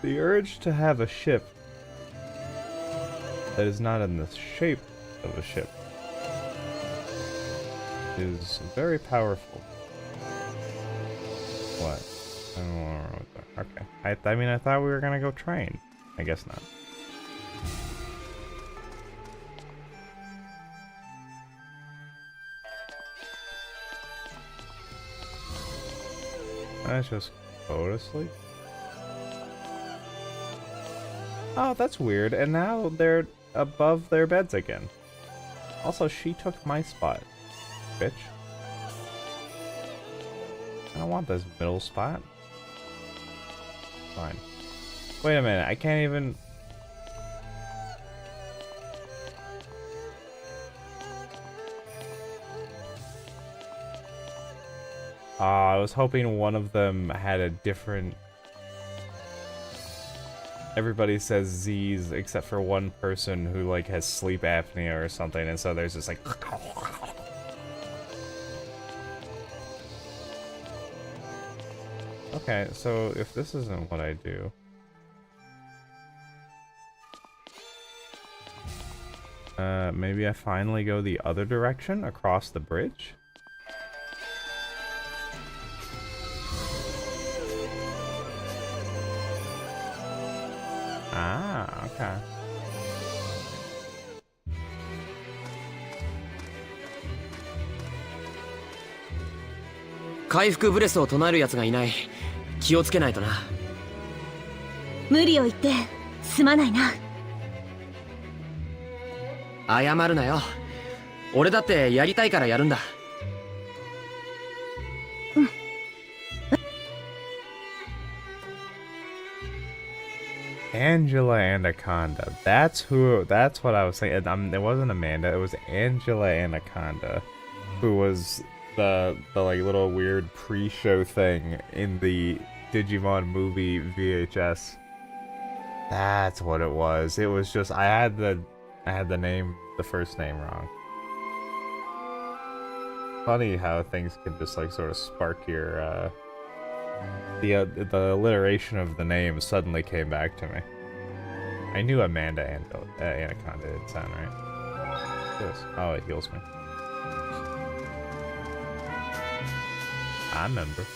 the urge to have a ship that is not in the shape of a ship is very powerful. What? I don't remember what that. Okay. I mean, I thought we were gonna go train. I guess not. Let's just go to sleep. Oh, that's weird. And now they're above their beds again. Also, she took my spot. Bitch. I don't want this middle spot. Fine. Wait a minute, I can't even... I was hoping one of them had a different... Everybody says Z's except for one person who like has sleep apnea or something, and so there's just like... Okay, so if this isn't what I do... maybe I finally go the other direction across the bridge? Ah, okay. 回復ブレスを唱えるやつがいない。気をつけないとな。無理を言ってすまないな。謝るなよ。俺だってやりたいからやるんだ。Angela Anaconda. That's what I was saying. It wasn't Amanda, it was Angela Anaconda, who was the like little weird pre-show thing in the Digimon movie VHS. That's what it was. It was just I had the name, the first name wrong. Funny how things can just like sort of spark your the alliteration of the name suddenly came back to me. I knew Amanda Anaconda didn't sound right. This. Oh, it heals me. I remember.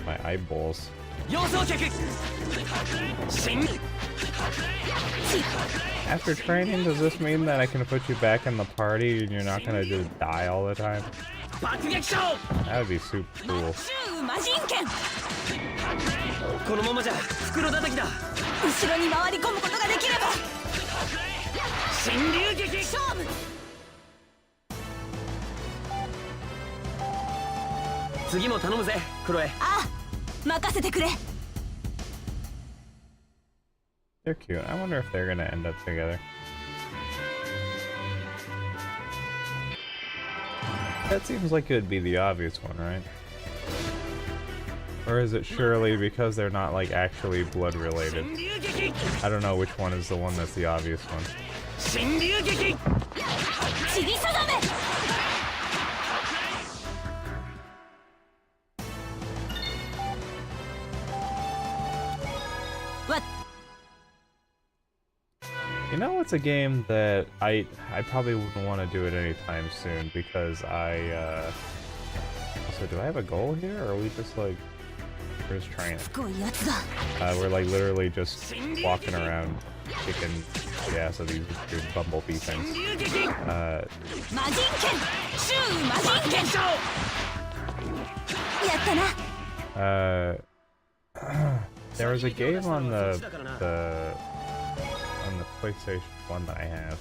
My eyeballs. After training, does this mean that I can put you back in the party and you're not gonna just die all the time? That would be super cool. このままじゃ袋叩きだ。後ろに回り込むことができれば。新流撃勝負。次も頼むぜ、クロエ。ああ、任せてくれ。They're cute. I wonder if they're gonna end up together. That seems like it would be the obvious one, right? Or is it surely because they're not like actually blood related? I don't know which one is the one that's the obvious one. You know, it's a game that I probably wouldn't want to do it anytime soon because I also, do I have a goal here, or are we just like we're just training? We're like literally just walking around kicking the ass of these weird bumblebee things. There was a game on the PlayStation 1 that I have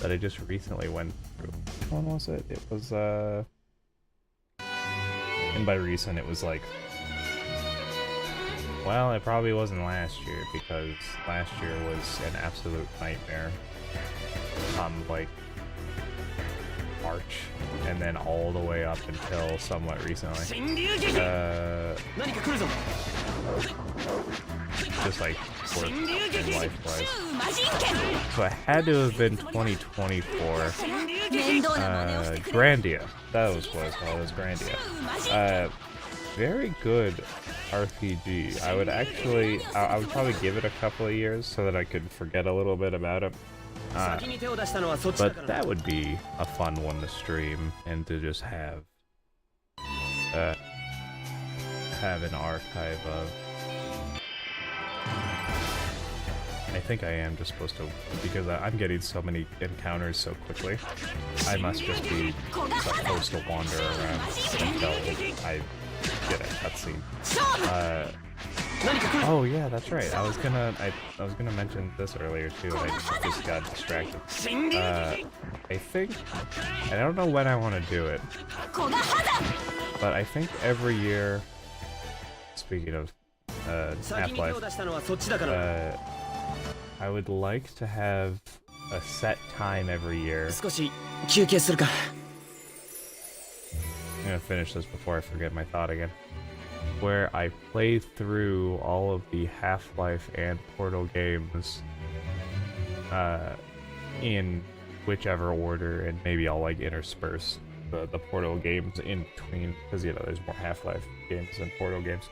that I just recently went through. Which one was it? It was and by recent it was like, well, it probably wasn't last year because last year was an absolute nightmare. Like March and then all the way up until somewhat recently. Just like work and life-wise. So it had to have been 2024. Grandia. That was what it was called. It was Grandia. Very good RPG. I would actually, I would probably give it a couple of years so that I could forget a little bit about it. But that would be a fun one to stream and to just have an archive of. I think I am just supposed to, because I'm getting so many encounters so quickly. I must just be supposed to wander around until I get a cutscene. Oh yeah, that's right. I was gonna mention this earlier too, and I just got distracted. I think, I don't know when I want to do it, but I think every year, speaking of Half-Life, I would like to have a set time every year. I'm gonna finish this before I forget my thought again. Where I play through all of the Half-Life and Portal games in whichever order, and maybe I'll like intersperse the Portal games in between, because you know there's more Half-Life games than Portal games.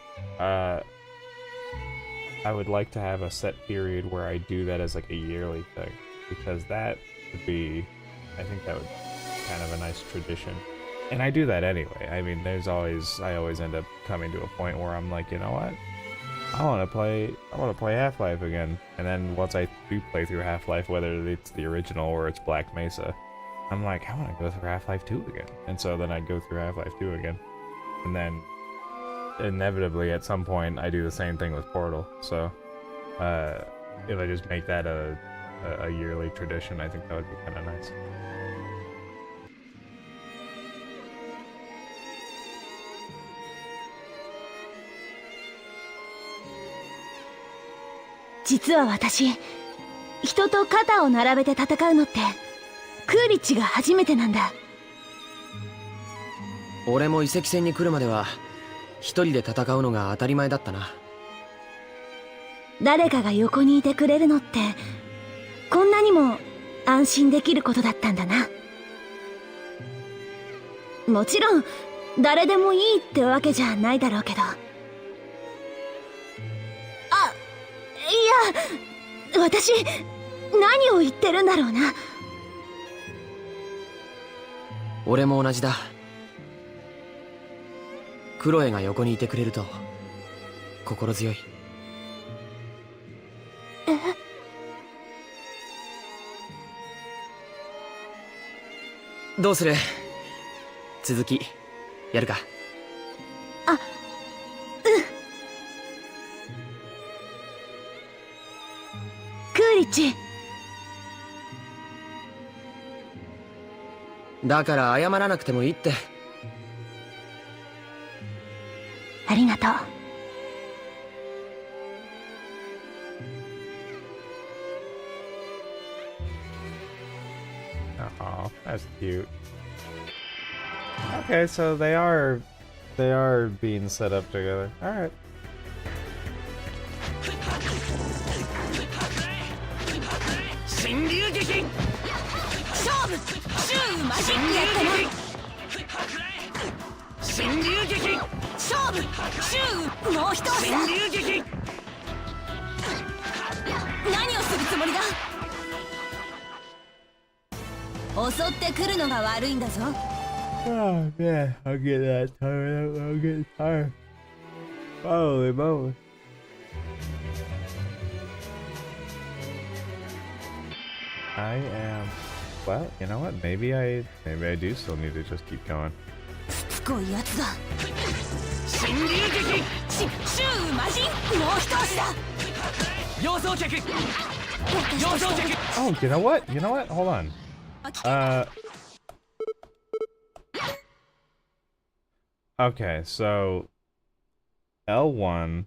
I would like to have a set period where I do that as like a yearly thing, because that would be, I think that would be kind of a nice tradition. And I do that anyway. I mean, I always end up coming to a point where I'm like, you know what? I want to play Half-Life again. And then once I do play through Half-Life, whether it's the original or it's Black Mesa, I'm like, I want to go through Half-Life 2 again. And so then I go through Half-Life 2 again. And then inevitably at some point I do the same thing with Portal. So if I just make that a yearly tradition, I think that would be kind of nice.実は私、人と肩を並べて戦うのってクーリッチが初めてなんだ。俺も遺跡戦に来るまでは一人で戦うのが当たり前だったな。誰かが横にいてくれるのってこんなにも安心できることだったんだな。もちろん誰でもいいってわけじゃないだろうけど。いや、私何を言ってるんだろうな。俺も同じだ。クロエが横にいてくれると心強い。どうする？続きやるか。あ、うん。クーリッチ。だから謝らなくてもいいって。ありがとう。Oh, that's cute. Okay, so they are being set up together. All right. 神龍撃勝負シューマジンやったな神龍撃勝負シューもう一押しだ神龍撃何をするつもりだ襲ってくるのが悪いんだぞ Oh man, I'll get that tired. I'll get tired. Holy moly. I am. Well, you know what? Maybe I do still need to just keep going. しつこいやつだ神龍撃シューマジンもう一押しだ様相客様相客 Oh, you know what? You know what? Hold on. Okay, so L1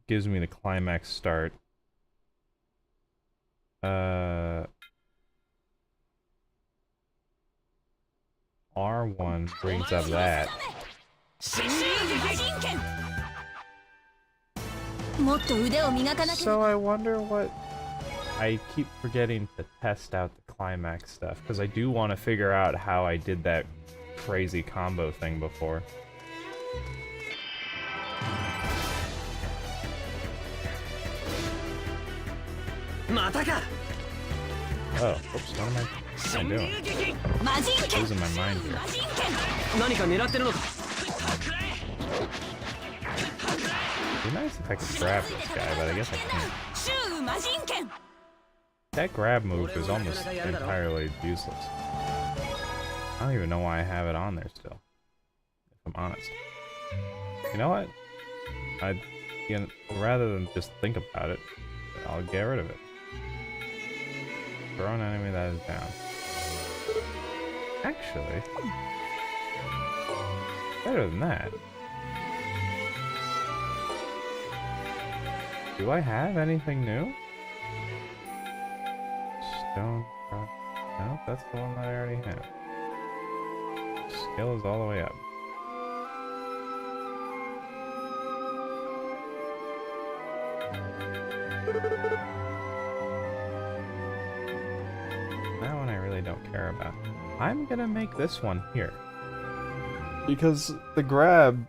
gives me the climax start. R1 brings up that. So I wonder what... I keep forgetting to test out the climax stuff, because I do want to figure out how I did that crazy combo thing before. Oh, oops, what am I doing? Losing my mind here. 何か狙ってるのか It'd be nice if I could grab this guy, but I guess I can't. That grab move is almost entirely useless. I don't even know why I have it on there still, if I'm honest. You know what? Rather than just think about it, I'll get rid of it. Throw an enemy that is down. Actually, better than that. Do I have anything new? Stone. No, that's the one that I already have. Skill is all the way up. That one I really don't care about. I'm gonna make this one here. Because the grab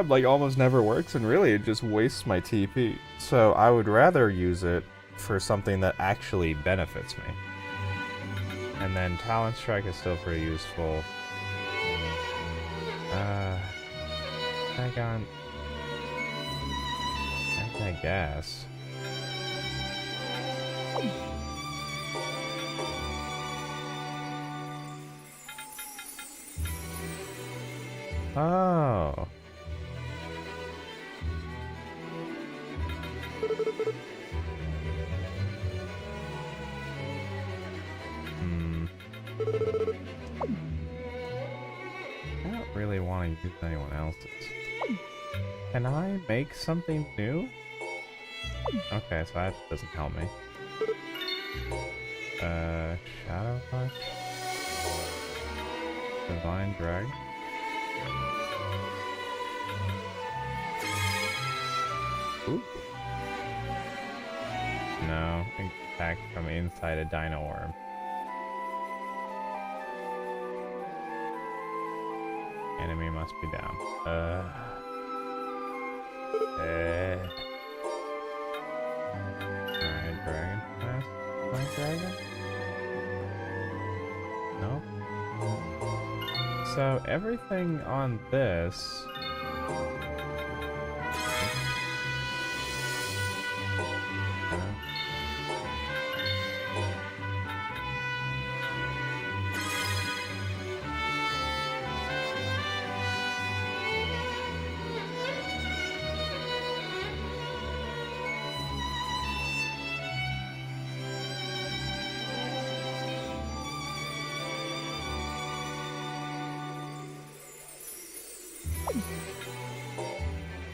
like almost never works, and really it just wastes my TP. So I would rather use it for something that actually benefits me. And then Talent Strike is still pretty useful. I guess. Oh. I don't really want to use anyone else's. Can I make something new? Okay, so that doesn't help me. Shadow Punch? Divine Drag? Ooh. No, attack from inside a Dino Worm. Enemy must be down. Alright, Dragon Pass. White Dragon? No? So everything on this...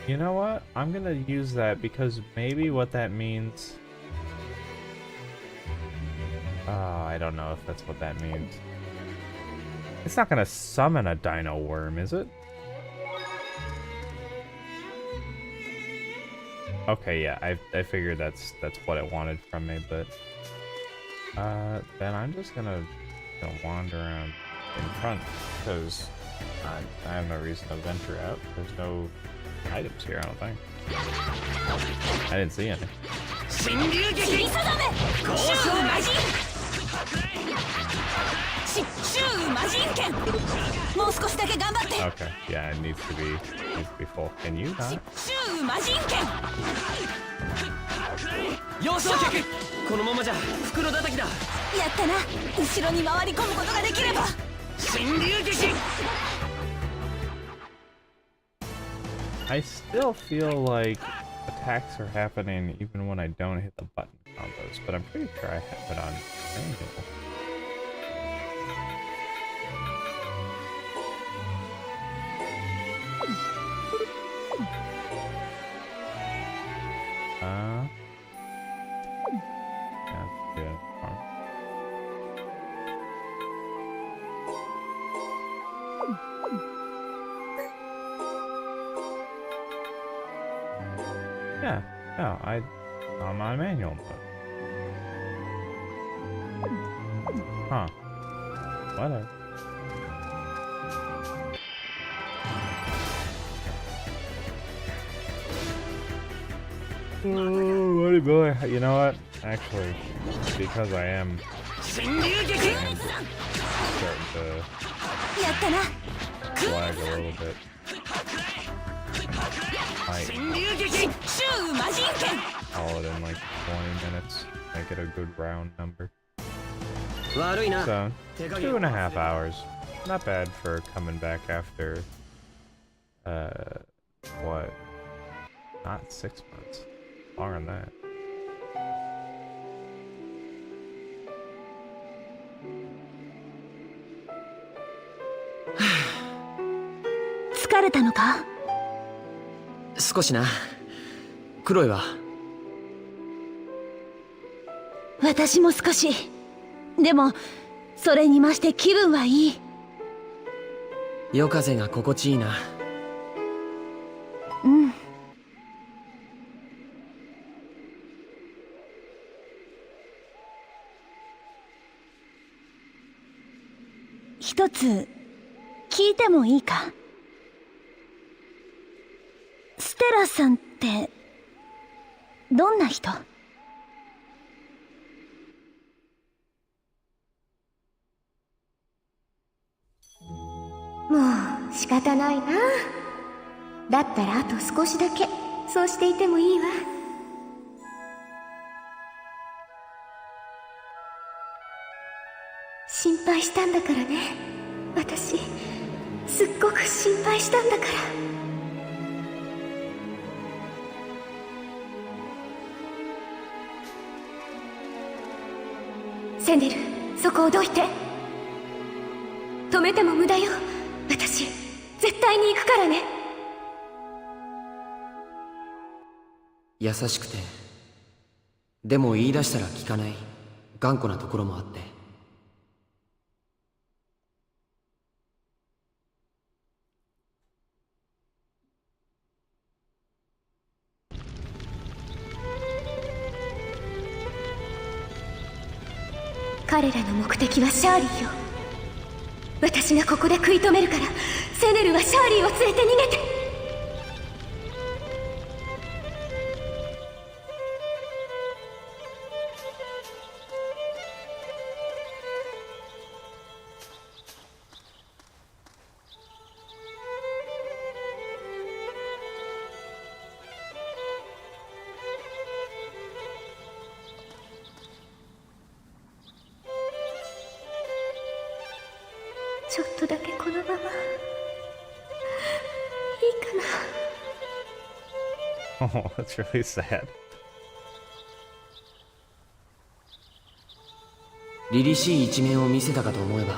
You know what? I'm gonna use that because maybe what that means I don't know if that's what that means. It's not gonna summon a dino worm, is it? Okay, yeah, I figured that's what it wanted from me, but then I'm just gonna wander around in front because I have no reason to venture out. There's no items here, I don't think. I didn't see any. Okay, yeah, it needs to be full. Can you not? 幼少客このままじゃ袋叩きだ。やったな。後ろに回り込むことができれば。神流撃。I still feel like attacks are happening even when I don't hit the button combos, but I'm pretty sure I have it on manual. That's good. Yeah, no, I'm on manual mode. Huh. Whatever. Oh, buddy boy. You know what? Actually, because I am starting to lag a little bit. Call it in like 20 minutes. Make it a good round number. So, 2.5 hours. Not bad for coming back after, what? Not 6 months. Longer than that. Tired? 少しな。クロエは私も少し。でもそれに増して気分はいい。夜風が心地いいな。うん。一つ聞いてもいいか？ステラさんってどんな人？もう仕方ないな。だったらあと少しだけそうしていてもいいわ。心配したんだからね。私すっごく心配したんだから。セネル、そこをどいて。止めても無駄よ。私絶対に行くからね。優しくて、でも言い出したら聞かない頑固なところもあって。彼らの目的はシャーリーよ。私がここで食い止めるから、セネルはシャーリーを連れて逃げて。ちょっとだけこのままいいかな。Oh, that's really sad. 凛々しい一面を見せたかと思えば、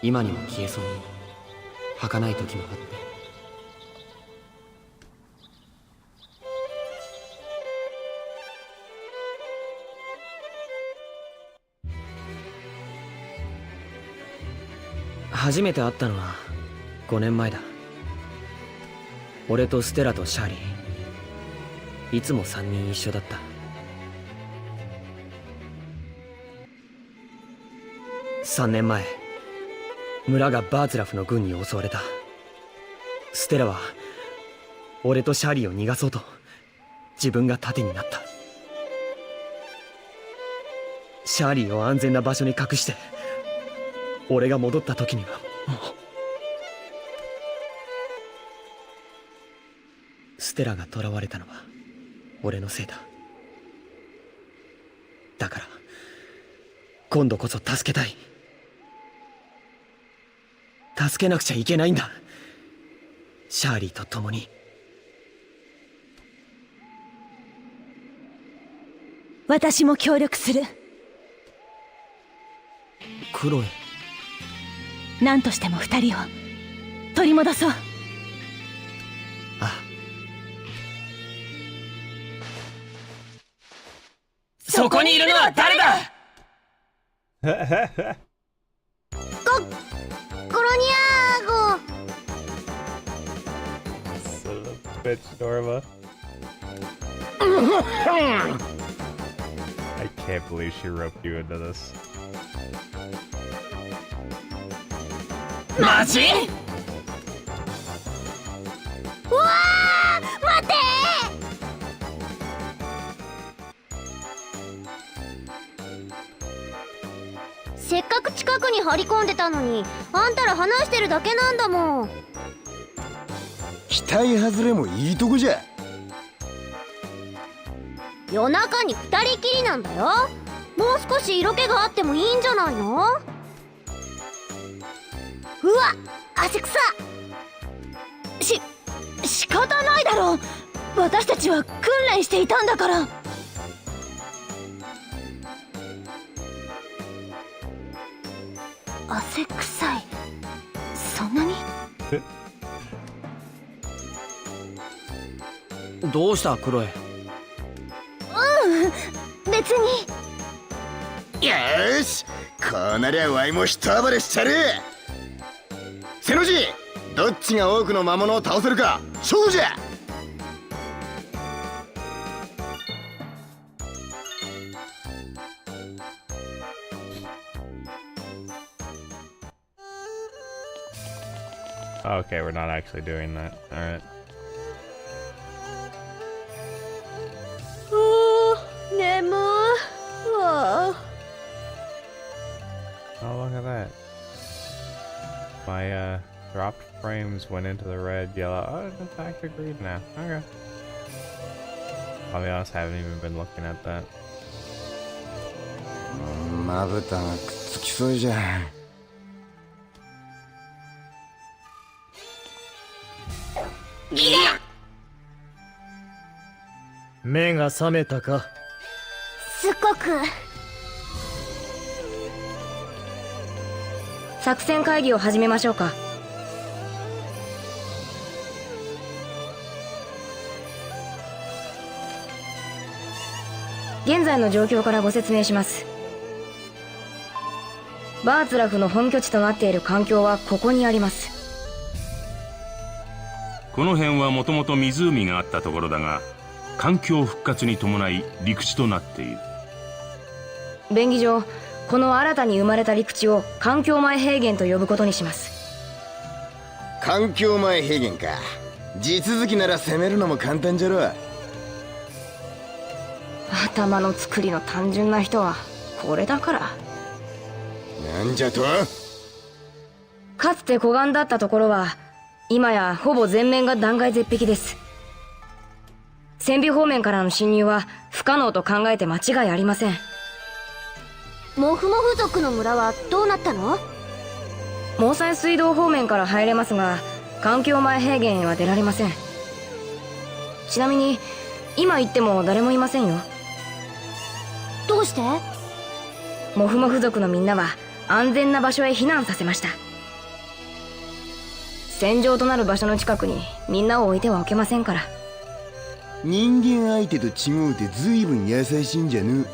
今にも消えそうに儚い時もあって。初めて会ったのは5年前だ。俺とステラとシャーリー、いつも3人一緒だった。3年前、村がバーツラフの軍に襲われた。ステラは俺とシャーリーを逃がそうと自分が盾になった。シャーリーを安全な場所に隠して、俺が戻った時にはもう。ステラが囚われたのは俺のせいだ。だから今度こそ助けたい。助けなくちゃいけないんだ、シャーリーと共に。私も協力する。クロエ、何としても2人を取り戻そう。そこにいるのは誰だ。コロニアーゴ。 Son of a bitch, Norma. I can't believe she roped you into this. マジ？うわー、待てー。せっかく近くに張り込んでたのに、あんたら話してるだけなんだもん。期待外れもいいとこじゃ。夜中に2人きりなんだよ。もう少し色気があってもいいんじゃないの？うわ、汗臭。仕方ないだろう。私たちは訓練していたんだから。汗臭い、そんなに？どうしたクロエ？別に。よーし、こうなりゃワイも一暴れしちゃる。背の字、どっちが多くの魔物を倒せるか勝負じゃ。Okay, we're not actually doing that. Alright. 眠いわ。 Oh, look at that. My dropped frames went into the red, yellow. Oh, it's back to green now. Okay. I'll be honest, I haven't even been looking at that. まぶたがくっつきそうじゃん。目が覚めたか？すっごく。作戦会議を始めましょうか。現在の状況からご説明します。バーツラフの本拠地となっている環境はここにあります。この辺はもともと湖があったところだが、環境復活に伴い陸地となっている。便宜上、この新たに生まれた陸地を環境前平原と呼ぶことにします。環境前平原か。地続きなら攻めるのも簡単じゃろ。頭の作りの単純な人はこれだから。なんじゃと？かつて湖岸だったところは今やほぼ全面が断崖絶壁です。船尾方面からの侵入は不可能と考えて間違いありません。モフモフ族の村はどうなったの？毛細水道方面から入れますが、環境前平原へは出られません。ちなみに今行っても誰もいませんよ。どうして？モフモフ族のみんなは安全な場所へ避難させました。戦場となる場所の近くにみんなを置いてはおけませんから。人間相手と違うて随分優しいんじゃぬ。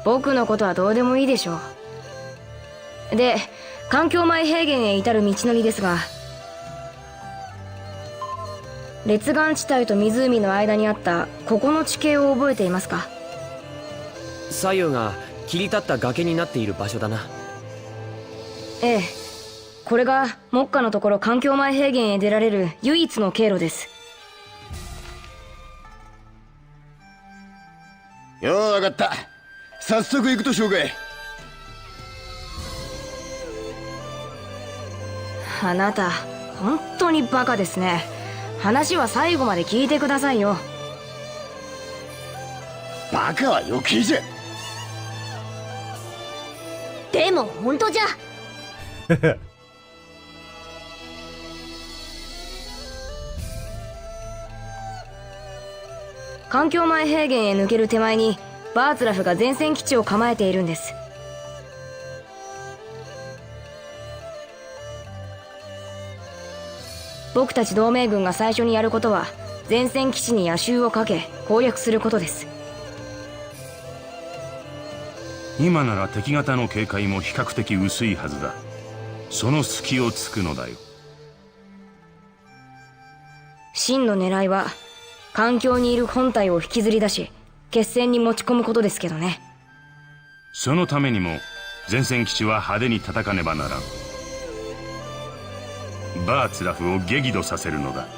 僕のことはどうでもいいでしょう。で、環境前平原へ至る道のりですが、列岩地帯と湖の間にあったここの地形を覚えていますか？左右が切り立った崖になっている場所だな。ええ、これが目下のところ環境前平原へ出られる唯一の経路です。よう分かった。早速行くとしようかい。あなた本当にバカですね。話は最後まで聞いてくださいよ。バカは余計じゃ。でも本当じゃ。環境前平原へ抜ける手前にバーツラフが前線基地を構えているんです。僕たち同盟軍が最初にやることは前線基地に夜襲をかけ攻略することです。今なら敵方の警戒も比較的薄いはずだ。その隙を突くのだよ。真の狙いは環境にいる本体を引きずり出し決戦に持ち込むことですけどね。そのためにも前線基地は派手に叩かねばならん。バーツラフを激怒させるのだ。よー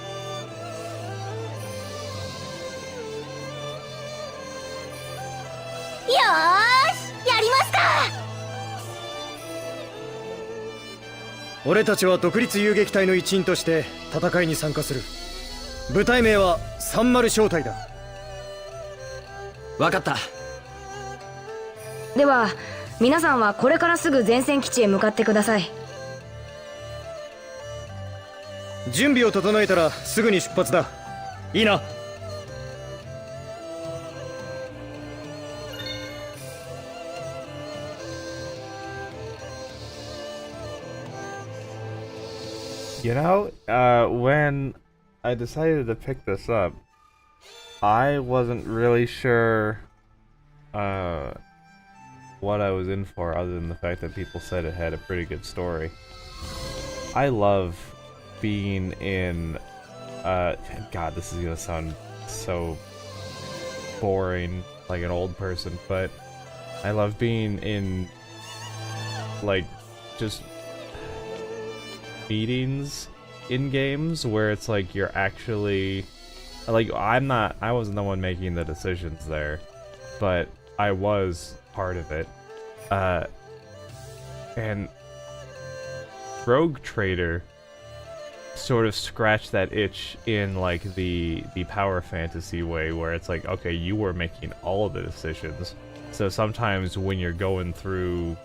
し、やりますか。俺たちは独立遊撃隊の一員として戦いに参加する。部隊名は30小隊だ。分かった。では皆さんはこれからすぐ前線基地へ向かってください。準備を整えたらすぐに出発だ。いいな。You know, when I decided to pick this up, I wasn't really sure what I was in for, other than the fact that people said it had a pretty good story. I love being in God, this is gonna sound so boring like an old person, but I love being in like just meetings in games where it's like you're actually like I wasn't the one making the decisions there, but I was part of it. And Rogue Trader sort of scratched that itch in like the power fantasy way, where it's like, okay, you were making all of the decisions, so sometimes when you're going through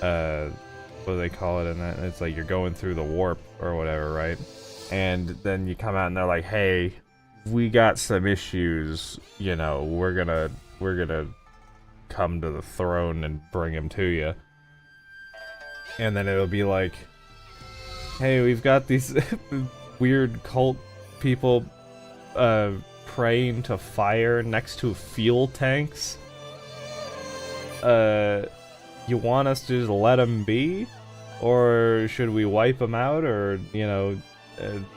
what do they call it in that, it's like you're going through the warp or whatever, right? And then you come out and they're like, hey, we got some issues, you know, we're gonna come to the throne and bring him to you. And then it'll be like, hey, we've got these weird cult people praying to fire next to fuel tanks. You want us to just let them be? Or should we wipe them out? Or, you know,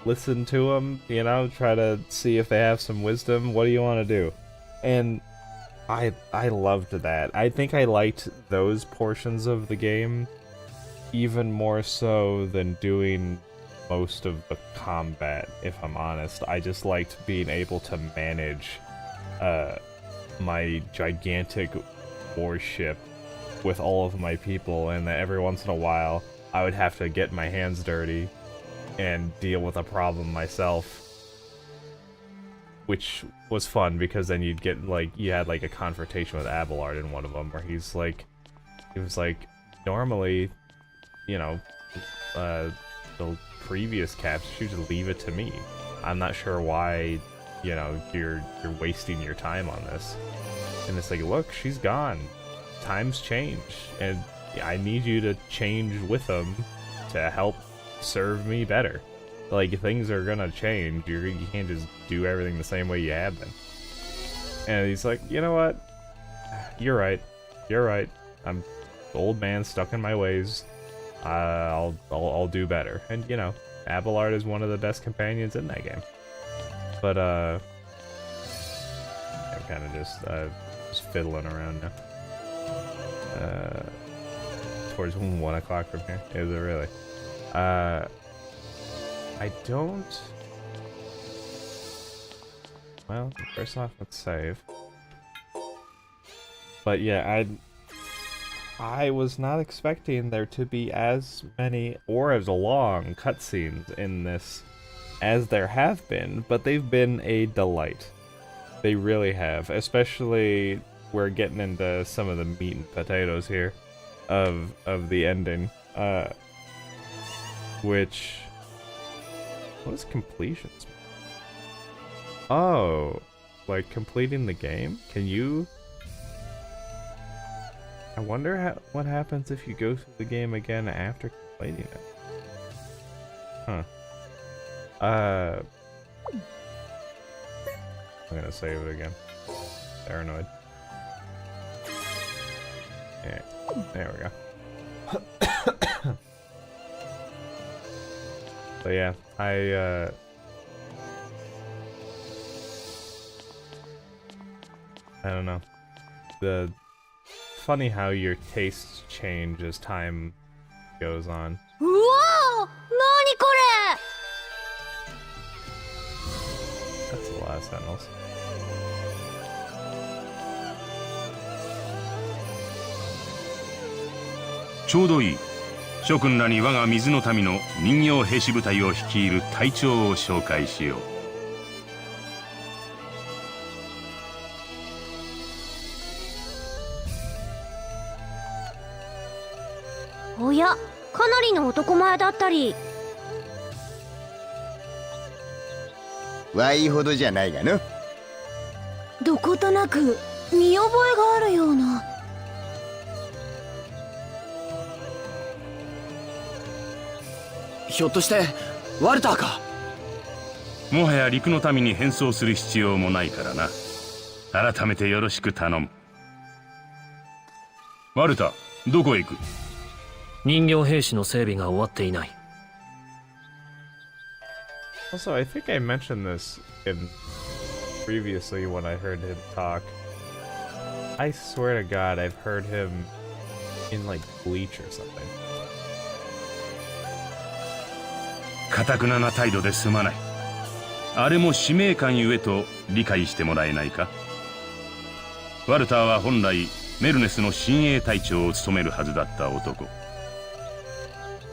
listen to them? You know, try to see if they have some wisdom? What do you want to do? And I loved that. I think I liked those portions of the game even more so than doing most of the combat, if I'm honest. I just liked being able to manage my gigantic warship with all of my people, and that every once in a while I would have to get my hands dirty and deal with a problem myself, which was fun because then you'd get like, you had like a confrontation with Abelard in one of them where he's like, it was like, normally, you know, the previous caps, you just leave it to me. I'm not sure why, you know, you're wasting your time on this. And it's like, look, she's gone. Times change, and I need you to change with them to help serve me better. Like, things are gonna change. You can't just do everything the same way you have been. And he's like, you know what? You're right. You're right. I'm the old man stuck in my ways. I'll do better. And you know, Abelard is one of the best companions in that game. But I'm kind of just fiddling around now. Towards 1 o'clock from here. Is it really? I don't. Well, first off, let's save. But yeah, I was not expecting there to be as many or as long cutscenes in this as there have been, but they've been a delight. They really have, especially we're getting into some of the meat and potatoes here of the ending, which, what is completions? Oh, like completing the game? Can you? I wonder what happens if you go through the game again after completing it. Huh. I'm gonna save it again. Paranoid. Yeah, there we go. So yeah, I don't know. Funny how your tastes change as time goes on. Whoa! Nani kore? That's a lot of sentinels.ちょうどいい。諸君らに我が水の民の人形兵士部隊を率いる隊長を紹介しよう。おや、かなりの男前だったり。わいほどじゃないがの。どことなく見覚えがあるような。ひょっとしてワルターか。もはや陸の民に変装する必要もないからな。改めてよろしく頼む。ワルタ、どこへ行く？人形兵士の整備が終わっていない。Also, I think I mentioned this previously when I heard him talk. I swear to God, I've heard him in like Bleach or something. 堅くなな態度ですまない。あれも使命感ゆえと理解してもらえないか。ワルターは本来メルネスの親衛隊長を務めるはずだった男。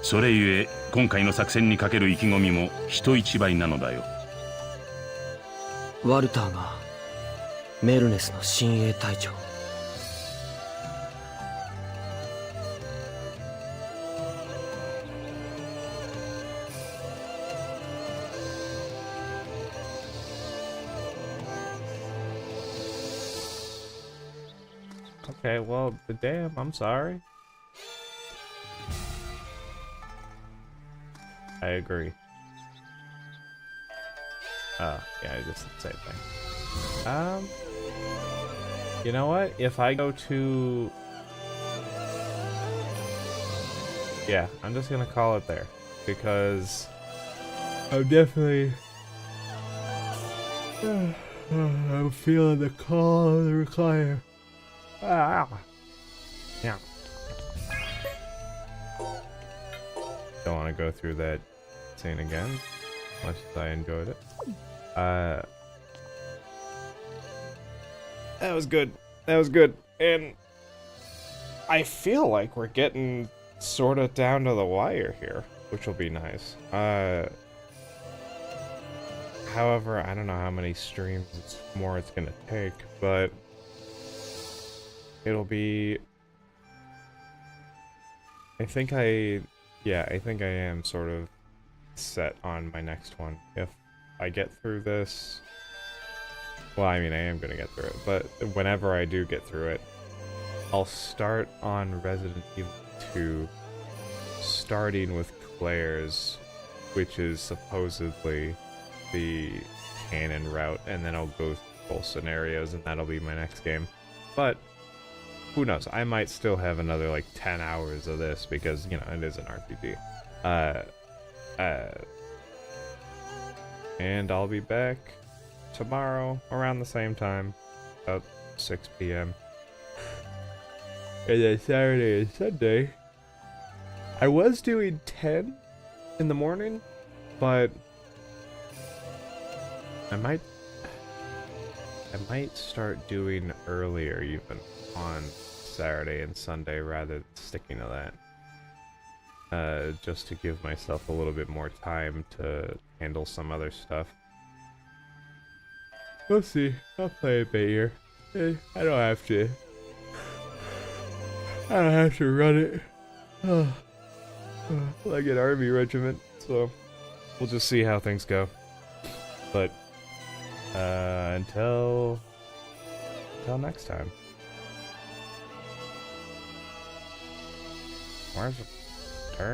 それゆえ今回の作戦にかける意気込みも人一倍なのだよ。ワルターがメルネスの親衛隊長。Okay, well, damn, I'm sorry. I agree. Yeah, I just did the same thing. You know what? If I go to... Yeah, I'm just gonna call it there. Because... I'm definitely... I'm feeling the call of the recliner. Ah. Yeah. Don't want to go through that scene again, much as I enjoyed it. That was good. That was good. And I feel like we're getting sort of down to the wire here, which will be nice. However, I don't know how many streams more it's gonna take, but it'll be... I think I am sort of set on my next one. If I get through this... Well, I mean, I am gonna get through it, but whenever I do get through it, I'll start on Resident Evil 2, starting with Claire's, which is supposedly the canon route, and then I'll go through full scenarios, and that'll be my next game. But who knows? I might still have another like 10 hours of this because, you know, it is an RPG. And I'll be back tomorrow around the same time, about 6 p.m. And then Saturday and Sunday, I was doing 10 in the morning, but I might start doing earlier even on Saturday and Sunday rather than sticking to that. Just to give myself a little bit more time to handle some other stuff. We'll see. I'll play a bit here. I don't have to. I don't have to run it like an army regiment, so we'll just see how things go. But until next time. Where's the damn